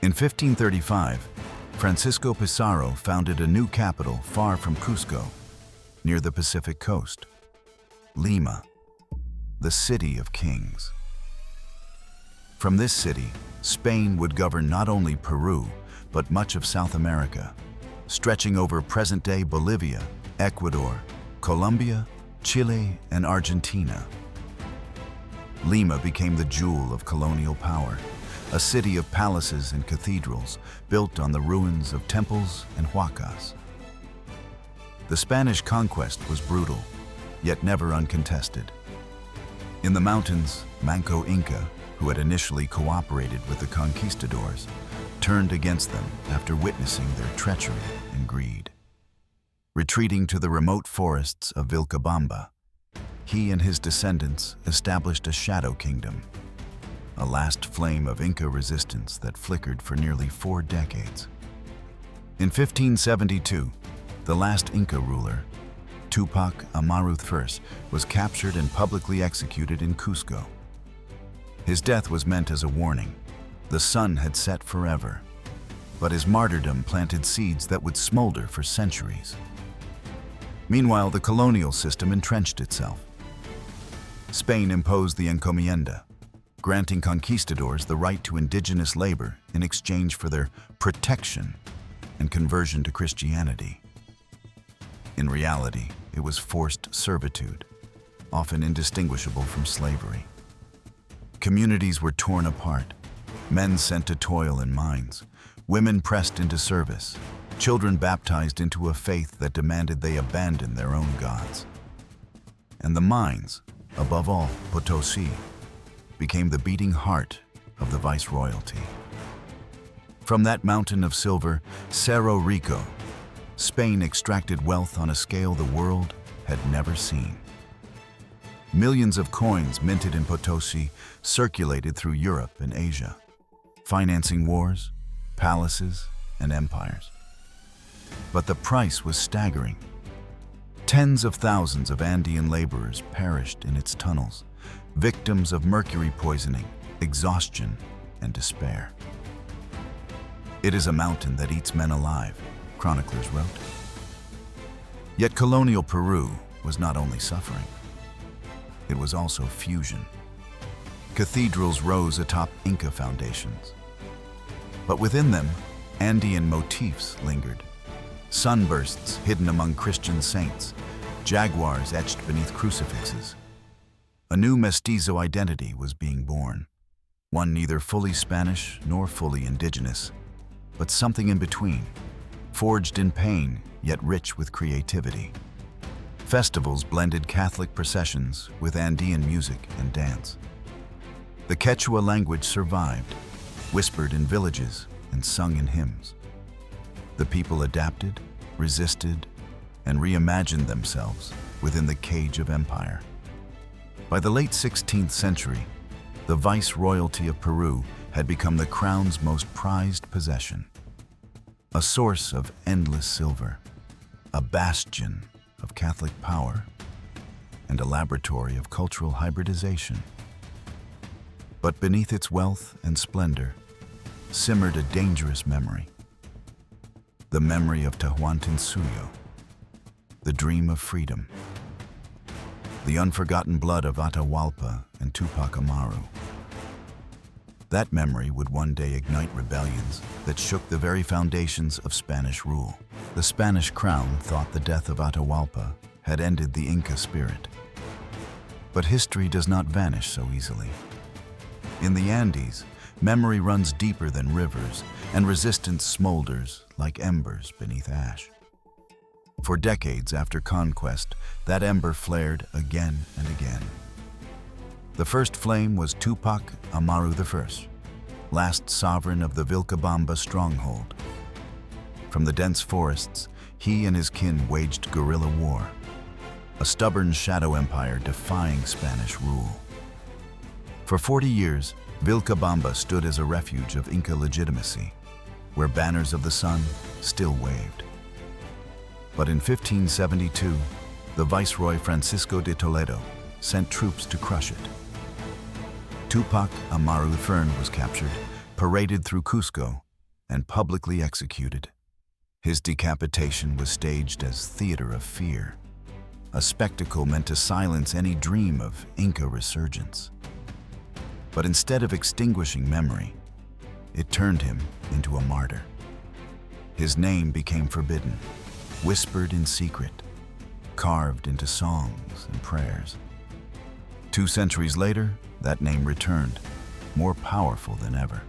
In 1535, Francisco Pizarro founded a new capital far from Cusco, near the Pacific coast, Lima, the city of kings. From this city, Spain would govern not only Peru, but much of South America, stretching over present-day Bolivia, Ecuador, Colombia, Chile, and Argentina. Lima became the jewel of colonial power, a city of palaces and cathedrals built on the ruins of temples and huacas. The Spanish conquest was brutal, yet never uncontested. In the mountains, Manco Inca, who had initially cooperated with the conquistadors, turned against them after witnessing their treachery and greed. Retreating to the remote forests of Vilcabamba, he and his descendants established a shadow kingdom, a last flame of Inca resistance that flickered for nearly 4 decades. In 1572, the last Inca ruler, Tupac Amaru I, was captured and publicly executed in Cusco. His death was meant as a warning. The sun had set forever, but his martyrdom planted seeds that would smolder for centuries. Meanwhile, the colonial system entrenched itself. Spain imposed the encomienda, granting conquistadors the right to indigenous labor in exchange for their protection and conversion to Christianity. In reality, it was forced servitude, often indistinguishable from slavery. Communities were torn apart, men sent to toil in mines, women pressed into service, children baptized into a faith that demanded they abandon their own gods. And the mines, above all Potosi, became the beating heart of the viceroyalty. From that mountain of silver, Cerro Rico, Spain extracted wealth on a scale the world had never seen. Millions of coins minted in Potosi circulated through Europe and Asia, financing wars, palaces, and empires. But the price was staggering. Tens of thousands of Andean laborers perished in its tunnels, victims of mercury poisoning, exhaustion, and despair. "It is a mountain that eats men alive," chroniclers wrote. Yet colonial Peru was not only suffering, it was also fusion. Cathedrals rose atop Inca foundations, but within them, Andean motifs lingered. Sunbursts hidden among Christian saints, jaguars etched beneath crucifixes. A new mestizo identity was being born, one neither fully Spanish nor fully indigenous, but something in between, forged in pain yet rich with creativity. Festivals blended Catholic processions with Andean music and dance. The Quechua language survived, whispered in villages and sung in hymns. The people adapted, resisted, and reimagined themselves within the cage of empire. By the late 16th century, the viceroyalty of Peru had become the crown's most prized possession, a source of endless silver, a bastion of Catholic power, and a laboratory of cultural hybridization. But beneath its wealth and splendor simmered a dangerous memory. The memory of Tahuantinsuyo, the dream of freedom, the unforgotten blood of Atahualpa and Tupac Amaru. That memory would one day ignite rebellions that shook the very foundations of Spanish rule. The Spanish crown thought the death of Atahualpa had ended the Inca spirit. But history does not vanish so easily. In the Andes, memory runs deeper than rivers, and resistance smolders like embers beneath ash. For decades after conquest, that ember flared again and again. The first flame was Tupac Amaru I, last sovereign of the Vilcabamba stronghold. From the dense forests, he and his kin waged guerrilla war, a stubborn shadow empire defying Spanish rule. For 40 years, Vilcabamba stood as a refuge of Inca legitimacy, where banners of the sun still waved. But in 1572, the Viceroy Francisco de Toledo sent troops to crush it. Tupac Amaru I was captured, paraded through Cusco, and publicly executed. His decapitation was staged as theater of fear, a spectacle meant to silence any dream of Inca resurgence. But instead of extinguishing memory, it turned him into a martyr. His name became forbidden, whispered in secret, carved into songs and prayers. 2 centuries later, that name returned, more powerful than ever.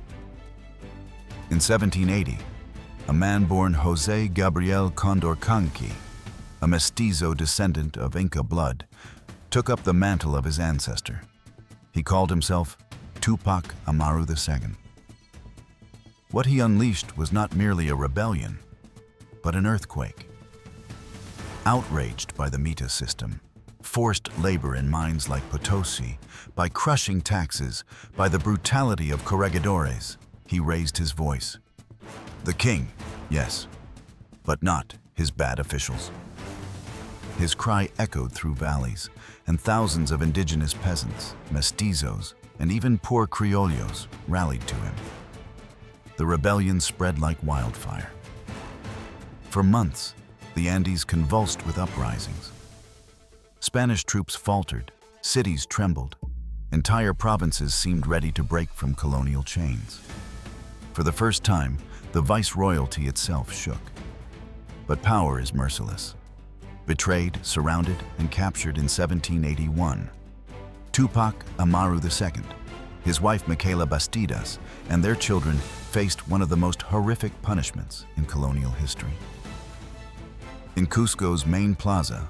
In 1780, a man born José Gabriel Condorcanqui, a mestizo descendant of Inca blood, took up the mantle of his ancestor. He called himself Tupac Amaru II. What he unleashed was not merely a rebellion, but an earthquake. Outraged by the Mita system, forced labor in mines like Potosi, by crushing taxes, by the brutality of corregidores, he raised his voice. The king, yes, but not his bad officials. His cry echoed through valleys, and thousands of indigenous peasants, mestizos, and even poor criollos rallied to him. The rebellion spread like wildfire. For months, the Andes convulsed with uprisings. Spanish troops faltered, cities trembled, entire provinces seemed ready to break from colonial chains. For the first time, the viceroyalty itself shook. But power is merciless. Betrayed, surrounded, and captured in 1781, Tupac Amaru II, his wife Micaela Bastidas, and their children faced one of the most horrific punishments in colonial history. In Cusco's main plaza,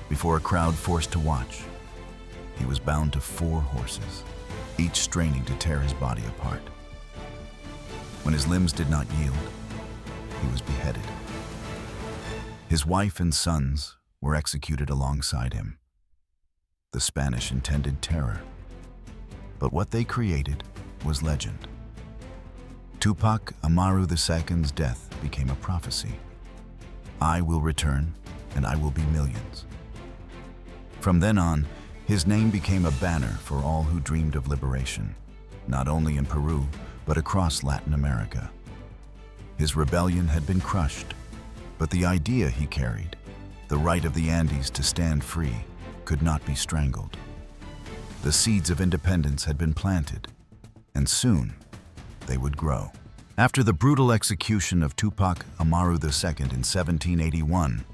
before a crowd forced to watch, he was bound to 4 horses, each straining to tear his body apart. When his limbs did not yield, he was beheaded. His wife and sons were executed alongside him. The Spanish intended terror, but what they created was legend. Tupac Amaru II's death became a prophecy. I will return, and I will be millions. From then on, his name became a banner for all who dreamed of liberation, not only in Peru, but across Latin America. His rebellion had been crushed, but the idea he carried, the right of the Andes to stand free, could not be strangled. The seeds of independence had been planted, and soon they would grow. After the brutal execution of Tupac Amaru II in 1781,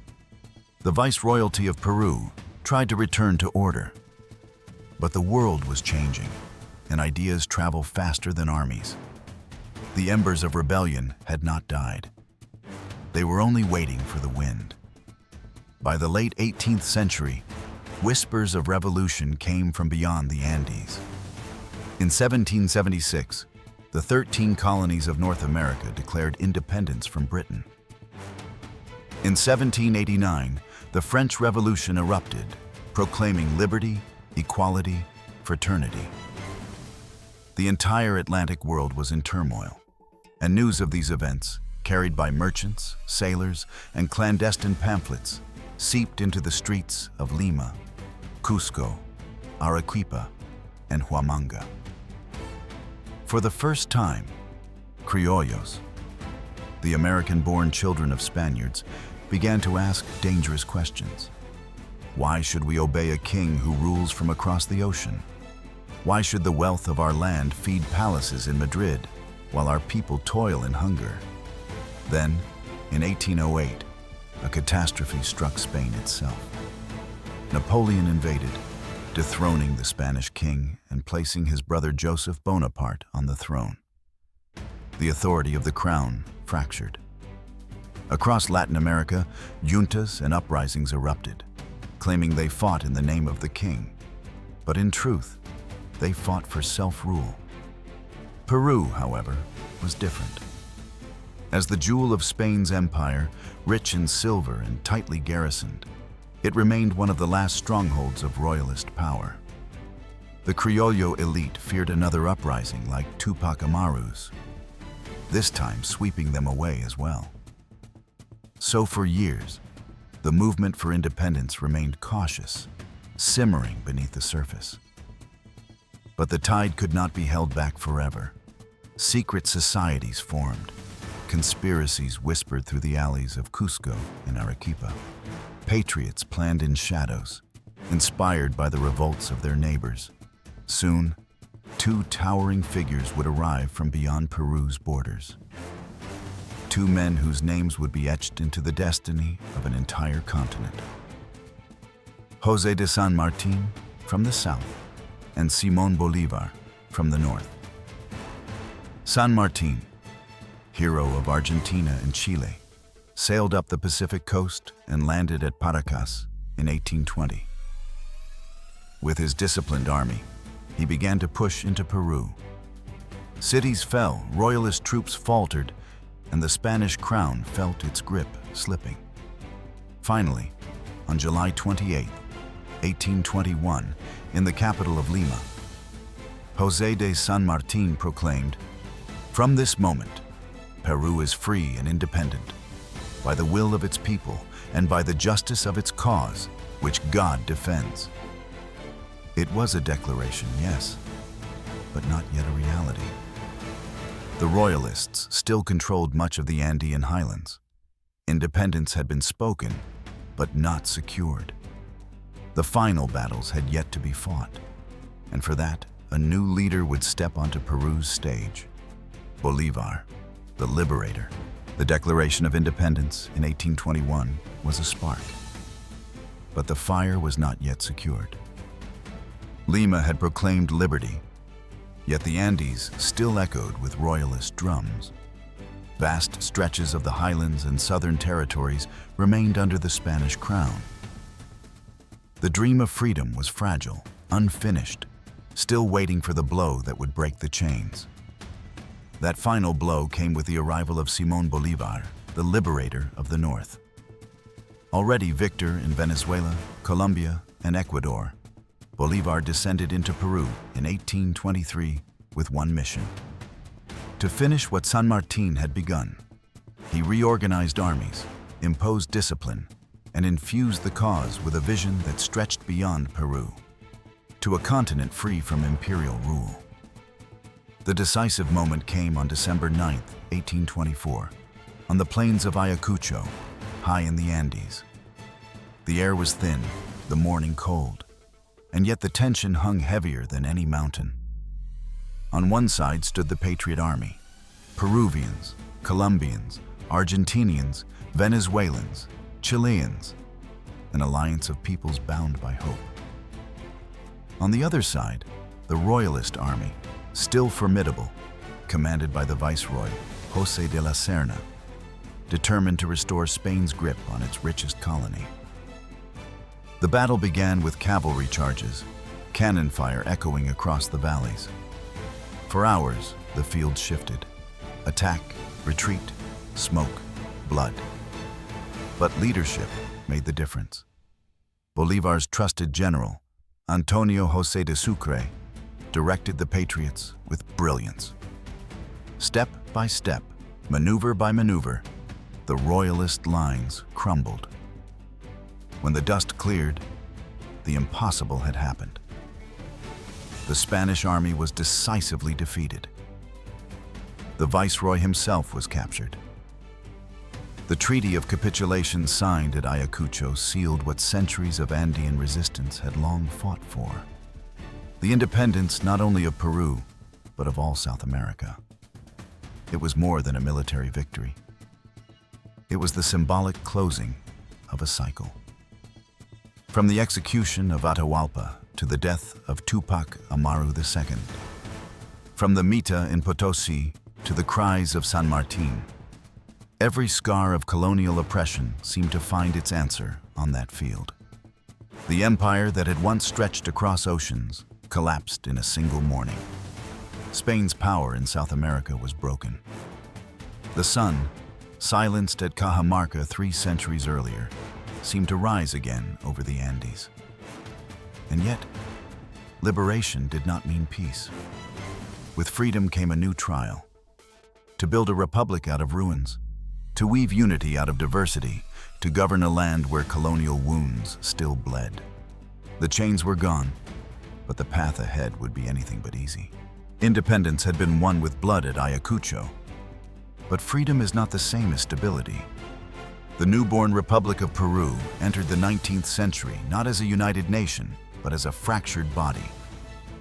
the Viceroyalty of Peru tried to return to order. But the world was changing, and ideas travel faster than armies. The embers of rebellion had not died. They were only waiting for the wind. By the late 18th century, whispers of revolution came from beyond the Andes. In 1776, the 13 colonies of North America declared independence from Britain. In 1789, the French Revolution erupted, proclaiming liberty, equality, fraternity. The entire Atlantic world was in turmoil, and news of these events, carried by merchants, sailors, and clandestine pamphlets, seeped into the streets of Lima, Cusco, Arequipa, and Huamanga. For the first time, criollos, the American-born children of Spaniards, began to ask dangerous questions. Why should we obey a king who rules from across the ocean? Why should the wealth of our land feed palaces in Madrid while our people toil in hunger? Then, in 1808, a catastrophe struck Spain itself. Napoleon invaded, dethroning the Spanish king and placing his brother Joseph Bonaparte on the throne. The authority of the crown fractured. Across Latin America, juntas and uprisings erupted, claiming they fought in the name of the king. But in truth, they fought for self-rule. Peru, however, was different. As the jewel of Spain's empire, rich in silver and tightly garrisoned, it remained one of the last strongholds of royalist power. The Criollo elite feared another uprising like Tupac Amaru's, this time sweeping them away as well. So for years, the movement for independence remained cautious, simmering beneath the surface. But the tide could not be held back forever. Secret societies formed. Conspiracies whispered through the alleys of Cusco and Arequipa. Patriots planned in shadows, inspired by the revolts of their neighbors. Soon, two towering figures would arrive from beyond Peru's borders. Two men whose names would be etched into the destiny of an entire continent. José de San Martín from the south, and Simón Bolívar from the north. San Martín, hero of Argentina and Chile, sailed up the Pacific coast and landed at Paracas in 1820. With his disciplined army, he began to push into Peru. Cities fell, royalist troops faltered, and the Spanish crown felt its grip slipping. Finally, on July 28, 1821, in the capital of Lima, José de San Martín proclaimed, "From this moment, Peru is free and independent, by the will of its people and by the justice of its cause, which God defends." It was a declaration, yes, but not yet a reality. The royalists still controlled much of the Andean highlands. Independence had been spoken, but not secured. The final battles had yet to be fought, and for that, a new leader would step onto Peru's stage. Bolívar, the liberator. The Declaration of Independence in 1821 was a spark. But the fire was not yet secured. Lima had proclaimed liberty, yet the Andes still echoed with royalist drums. Vast stretches of the highlands and southern territories remained under the Spanish crown. The dream of freedom was fragile, unfinished, still waiting for the blow that would break the chains. That final blow came with the arrival of Simón Bolívar, the liberator of the North. Already victor in Venezuela, Colombia, and Ecuador, Bolívar descended into Peru in 1823 with one mission: to finish what San Martín had begun. He reorganized armies, imposed discipline, and infused the cause with a vision that stretched beyond Peru, to a continent free from imperial rule. The decisive moment came on December 9, 1824, on the plains of Ayacucho, high in the Andes. The air was thin, the morning cold, and yet the tension hung heavier than any mountain. On one side stood the Patriot Army, Peruvians, Colombians, Argentinians, Venezuelans, Chileans, an alliance of peoples bound by hope. On the other side, the Royalist Army, still formidable, commanded by the Viceroy, José de la Serna, determined to restore Spain's grip on its richest colony. The battle began with cavalry charges, cannon fire echoing across the valleys. For hours, the field shifted. Attack, retreat, smoke, blood. But leadership made the difference. Bolívar's trusted general, Antonio José de Sucre, directed the Patriots with brilliance. Step by step, maneuver by maneuver, the Royalist lines crumbled. When the dust cleared, the impossible had happened. The Spanish army was decisively defeated. The Viceroy himself was captured. The Treaty of Capitulation signed at Ayacucho sealed what centuries of Andean resistance had long fought for. the independence not only of Peru, but of all South America. It was more than a military victory. It was the symbolic closing of a cycle. From the execution of Atahualpa to the death of Tupac Amaru II, from the Mita in Potosi to the cries of San Martin, every scar of colonial oppression seemed to find its answer on that field. The empire that had once stretched across oceans collapsed in a single morning. Spain's power in South America was broken. The sun, silenced at Cajamarca 3 centuries earlier, seemed to rise again over the Andes. And yet, liberation did not mean peace. With freedom came a new trial. To build a republic out of ruins, to weave unity out of diversity, to govern a land where colonial wounds still bled. The chains were gone, but the path ahead would be anything but easy. Independence had been won with blood at Ayacucho, but freedom is not the same as stability. The newborn Republic of Peru entered the 19th century not as a united nation, but as a fractured body,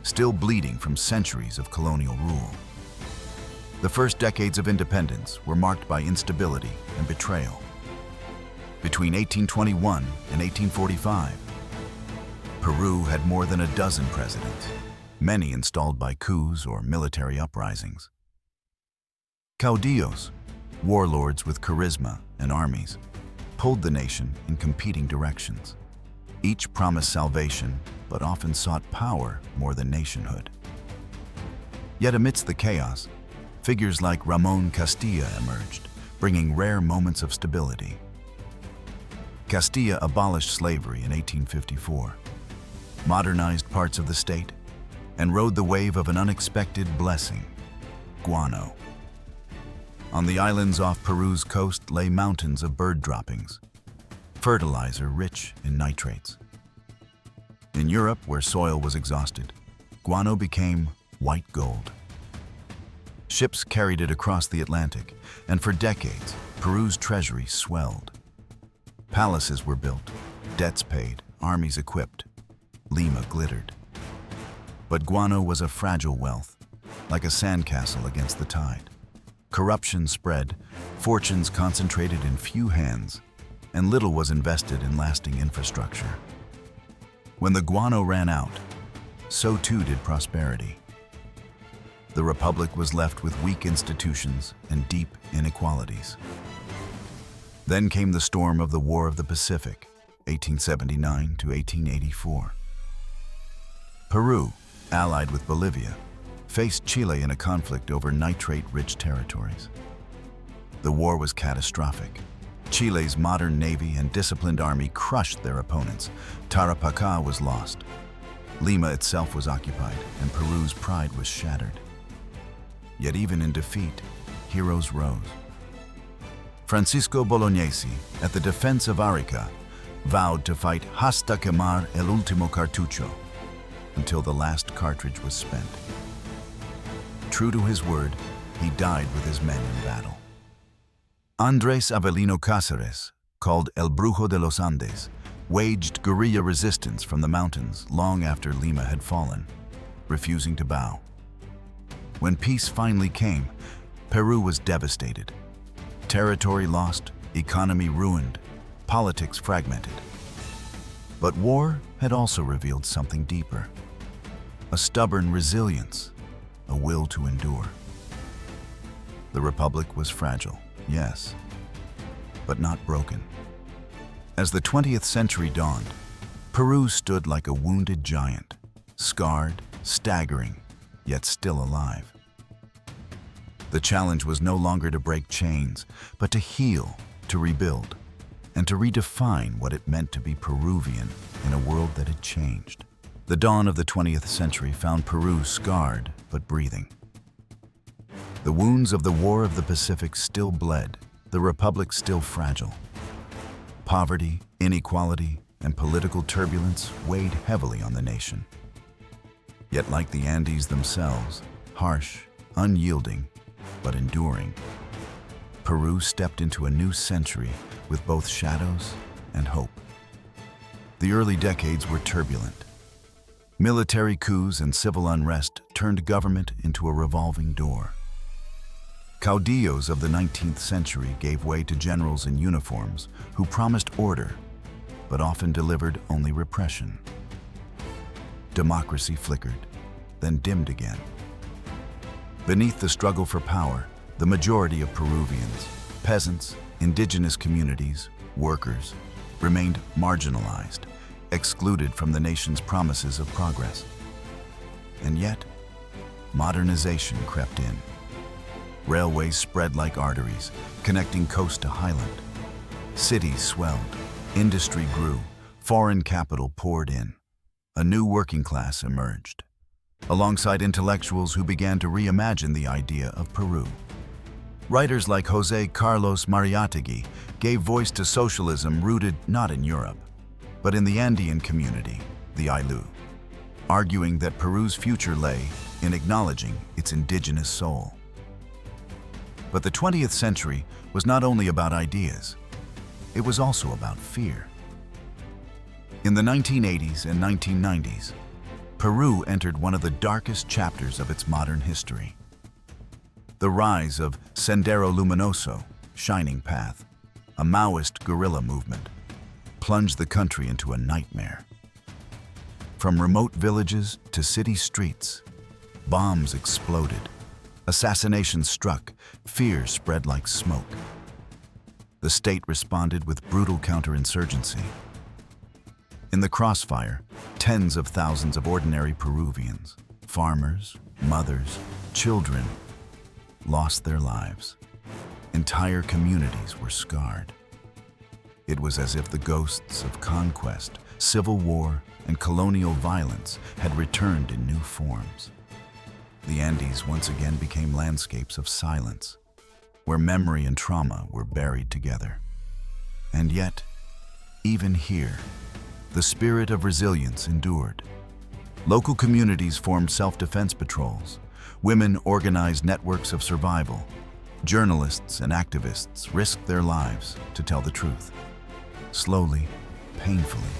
still bleeding from centuries of colonial rule. The first decades of independence were marked by instability and betrayal. Between 1821 and 1845, Peru had more than a dozen presidents, many installed by coups or military uprisings. Caudillos, warlords with charisma and armies, pulled the nation in competing directions. Each promised salvation, but often sought power more than nationhood. Yet amidst the chaos, figures like Ramón Castilla emerged, bringing rare moments of stability. Castilla abolished slavery in 1854, modernized parts of the state, and rode the wave of an unexpected blessing: guano. On the islands off Peru's coast lay mountains of bird droppings, fertilizer rich in nitrates. In Europe, where soil was exhausted, guano became white gold. Ships carried it across the Atlantic, and for decades, Peru's treasury swelled. Palaces were built, debts paid, armies equipped. Lima glittered. But guano was a fragile wealth, like a sandcastle against the tide. Corruption spread, fortunes concentrated in few hands, and little was invested in lasting infrastructure. When the guano ran out, so too did prosperity. The Republic was left with weak institutions and deep inequalities. Then came the storm of the War of the Pacific, 1879 to 1884. Peru, allied with Bolivia, faced Chile in a conflict over nitrate-rich territories. The war was catastrophic. Chile's modern navy and disciplined army crushed their opponents. Tarapacá was lost. Lima itself was occupied, and Peru's pride was shattered. Yet even in defeat, heroes rose. Francisco Bolognesi, at the defense of Arica, vowed to fight hasta quemar el último cartucho, until the last cartridge was spent. True to his word, he died with his men in battle. Andrés Avelino Cáceres, called El Brujo de los Andes, waged guerrilla resistance from the mountains long after Lima had fallen, refusing to bow. When peace finally came, Peru was devastated. Territory lost, economy ruined, politics fragmented. But war had also revealed something deeper: a stubborn resilience, a will to endure. The Republic was fragile, yes, but not broken. As the 20th century dawned, Peru stood like a wounded giant, scarred, staggering, yet still alive. The challenge was no longer to break chains, but to heal, to rebuild, and to redefine what it meant to be Peruvian in a world that had changed. The dawn of the 20th century found Peru scarred but breathing. The wounds of the War of the Pacific still bled, the Republic still fragile. Poverty, inequality, and political turbulence weighed heavily on the nation. Yet like the Andes themselves, harsh, unyielding, but enduring, Peru stepped into a new century with both shadows and hope. The early decades were turbulent. Military coups and civil unrest turned government into a revolving door. Caudillos of the 19th century gave way to generals in uniforms who promised order, but often delivered only repression. Democracy flickered, then dimmed again. Beneath the struggle for power, the majority of Peruvians, peasants, indigenous communities, workers, remained marginalized, excluded from the nation's promises of progress. And yet, modernization crept in. Railways spread like arteries, connecting coast to highland. Cities swelled, industry grew, foreign capital poured in. A new working class emerged, alongside intellectuals who began to reimagine the idea of Peru. Writers like José Carlos Mariátegui gave voice to socialism rooted not in Europe, but in the Andean community, the Ayllu, arguing that Peru's future lay in acknowledging its indigenous soul. But the 20th century was not only about ideas, it was also about fear. In the 1980s and 1990s, Peru entered one of the darkest chapters of its modern history. The rise of Sendero Luminoso, Shining Path, a Maoist guerrilla movement, plunged the country into a nightmare. From remote villages to city streets, bombs exploded, assassinations struck, fear spread like smoke. The state responded with brutal counterinsurgency. In the crossfire, tens of thousands of ordinary Peruvians, farmers, mothers, children, lost their lives. Entire communities were scarred. It was as if the ghosts of conquest, civil war, and colonial violence had returned in new forms. The Andes once again became landscapes of silence, where memory and trauma were buried together. And yet, even here, the spirit of resilience endured. Local communities formed self-defense patrols. Women organized networks of survival. Journalists and activists risked their lives to tell the truth. Slowly, painfully,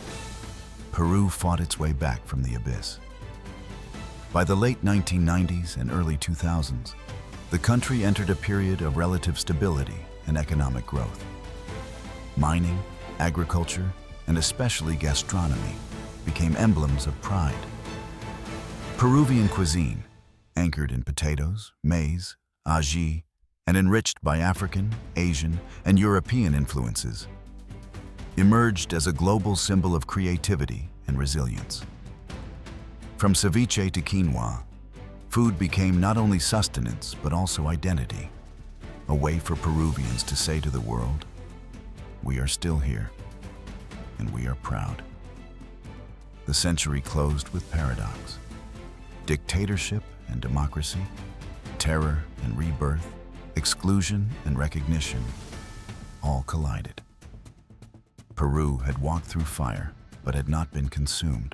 Peru fought its way back from the abyss. By the late 1990s and early 2000s, the country entered a period of relative stability and economic growth. Mining, agriculture, and especially gastronomy became emblems of pride. Peruvian cuisine, anchored in potatoes, maize, ají, and enriched by African, Asian, and European influences, emerged as a global symbol of creativity and resilience. From ceviche to quinoa, food became not only sustenance but also identity, a way for Peruvians to say to the world, "We are still here, and we are proud." The century closed with paradox. Dictatorship and democracy, terror and rebirth, exclusion and recognition, all collided. Peru had walked through fire, but had not been consumed.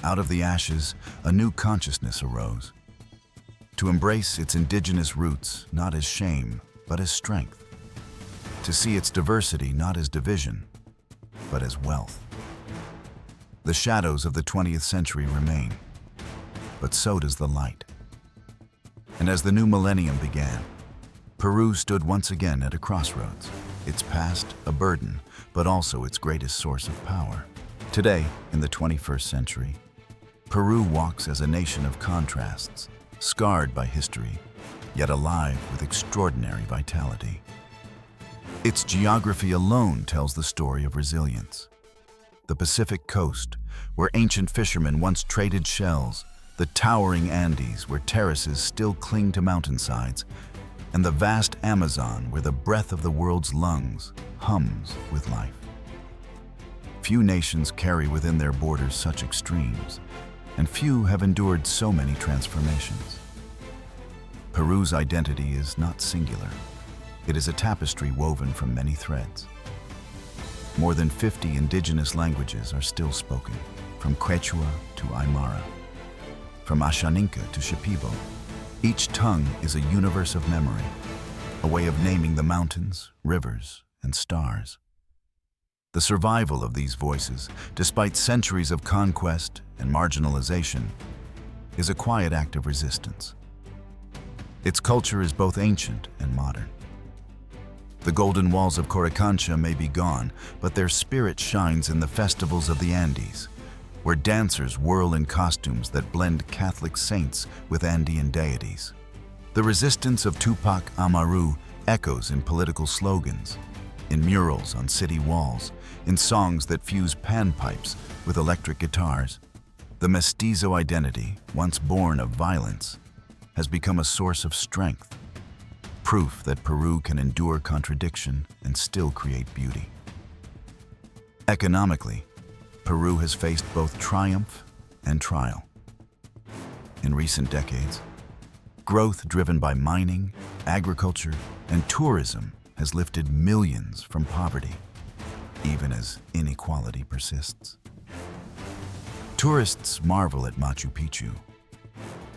Out of the ashes, a new consciousness arose. To embrace its indigenous roots not as shame, but as strength. To see its diversity not as division, but as wealth. The shadows of the 20th century remain, but so does the light. And as the new millennium began, Peru stood once again at a crossroads, its past a burden, but also its greatest source of power. Today, in the 21st century, Peru walks as a nation of contrasts, scarred by history, yet alive with extraordinary vitality. Its geography alone tells the story of resilience. The Pacific coast, where ancient fishermen once traded shells, the towering Andes, where terraces still cling to mountainsides, and the vast Amazon, where the breath of the world's lungs hums with life. Few nations carry within their borders such extremes, and few have endured so many transformations. Peru's identity is not singular. It is a tapestry woven from many threads. More than 50 indigenous languages are still spoken, from Quechua to Aymara, from Ashaninka to Shipibo. Each tongue is a universe of memory, a way of naming the mountains, rivers, and stars. The survival of these voices, despite centuries of conquest and marginalization, is a quiet act of resistance. Its culture is both ancient and modern. The golden walls of Coricancha may be gone, but their spirit shines in the festivals of the Andes, where dancers whirl in costumes that blend Catholic saints with Andean deities. The resistance of Tupac Amaru echoes in political slogans, in murals on city walls, in songs that fuse panpipes with electric guitars. The mestizo identity, once born of violence, has become a source of strength, proof that Peru can endure contradiction and still create beauty. Economically, Peru has faced both triumph and trial. In recent decades, growth driven by mining, agriculture, and tourism has lifted millions from poverty, even as inequality persists. Tourists marvel at Machu Picchu,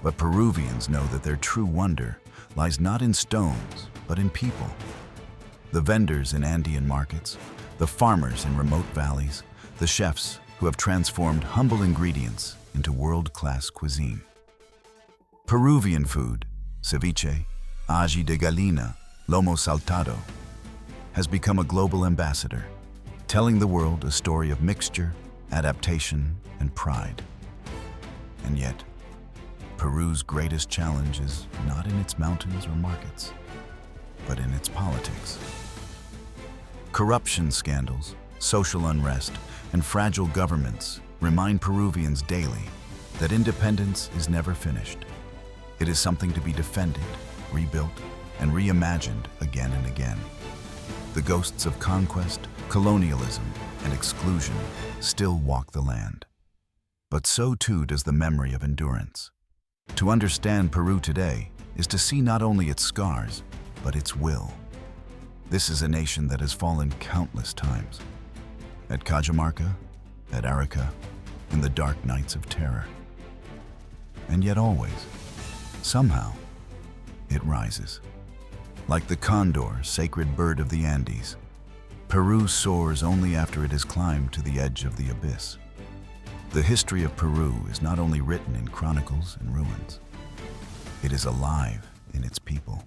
but Peruvians know that their true wonder lies not in stones, but in people. The vendors in Andean markets, the farmers in remote valleys, the chefs who have transformed humble ingredients into world-class cuisine. Peruvian food, ceviche, ají de gallina, lomo saltado, has become a global ambassador, telling the world a story of mixture, adaptation, and pride. And yet, Peru's greatest challenge is not in its mountains or markets, but in its politics. Corruption scandals, social unrest, and fragile governments remind Peruvians daily that independence is never finished. It is something to be defended, rebuilt, and reimagined again and again. The ghosts of conquest, colonialism, and exclusion still walk the land. But so too does the memory of endurance. To understand Peru today is to see not only its scars, but its will. This is a nation that has fallen countless times. At Cajamarca, at Arica, in the dark nights of terror. And yet always, somehow, it rises. Like the condor, sacred bird of the Andes, Peru soars only after it has climbed to the edge of the abyss. The history of Peru is not only written in chronicles and ruins, it is alive in its people.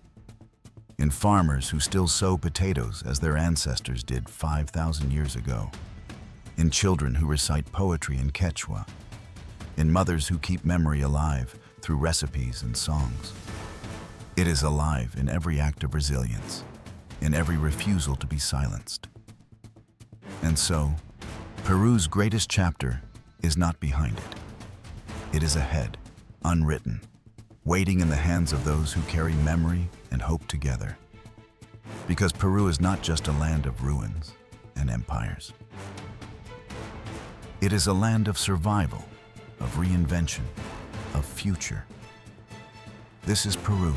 In farmers who still sow potatoes as their ancestors did 5,000 years ago. In children who recite poetry in Quechua. In mothers who keep memory alive through recipes and songs. It is alive in every act of resilience, in every refusal to be silenced. And so, Peru's greatest chapter is not behind it. It is ahead, unwritten, waiting in the hands of those who carry memory and hope together. Because Peru is not just a land of ruins and empires. It is a land of survival, of reinvention, of future. This is Peru.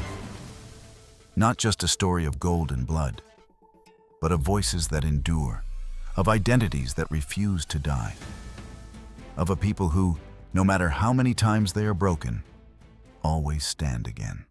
Not just a story of gold and blood, but of voices that endure, of identities that refuse to die, of a people who, no matter how many times they are broken, always stand again.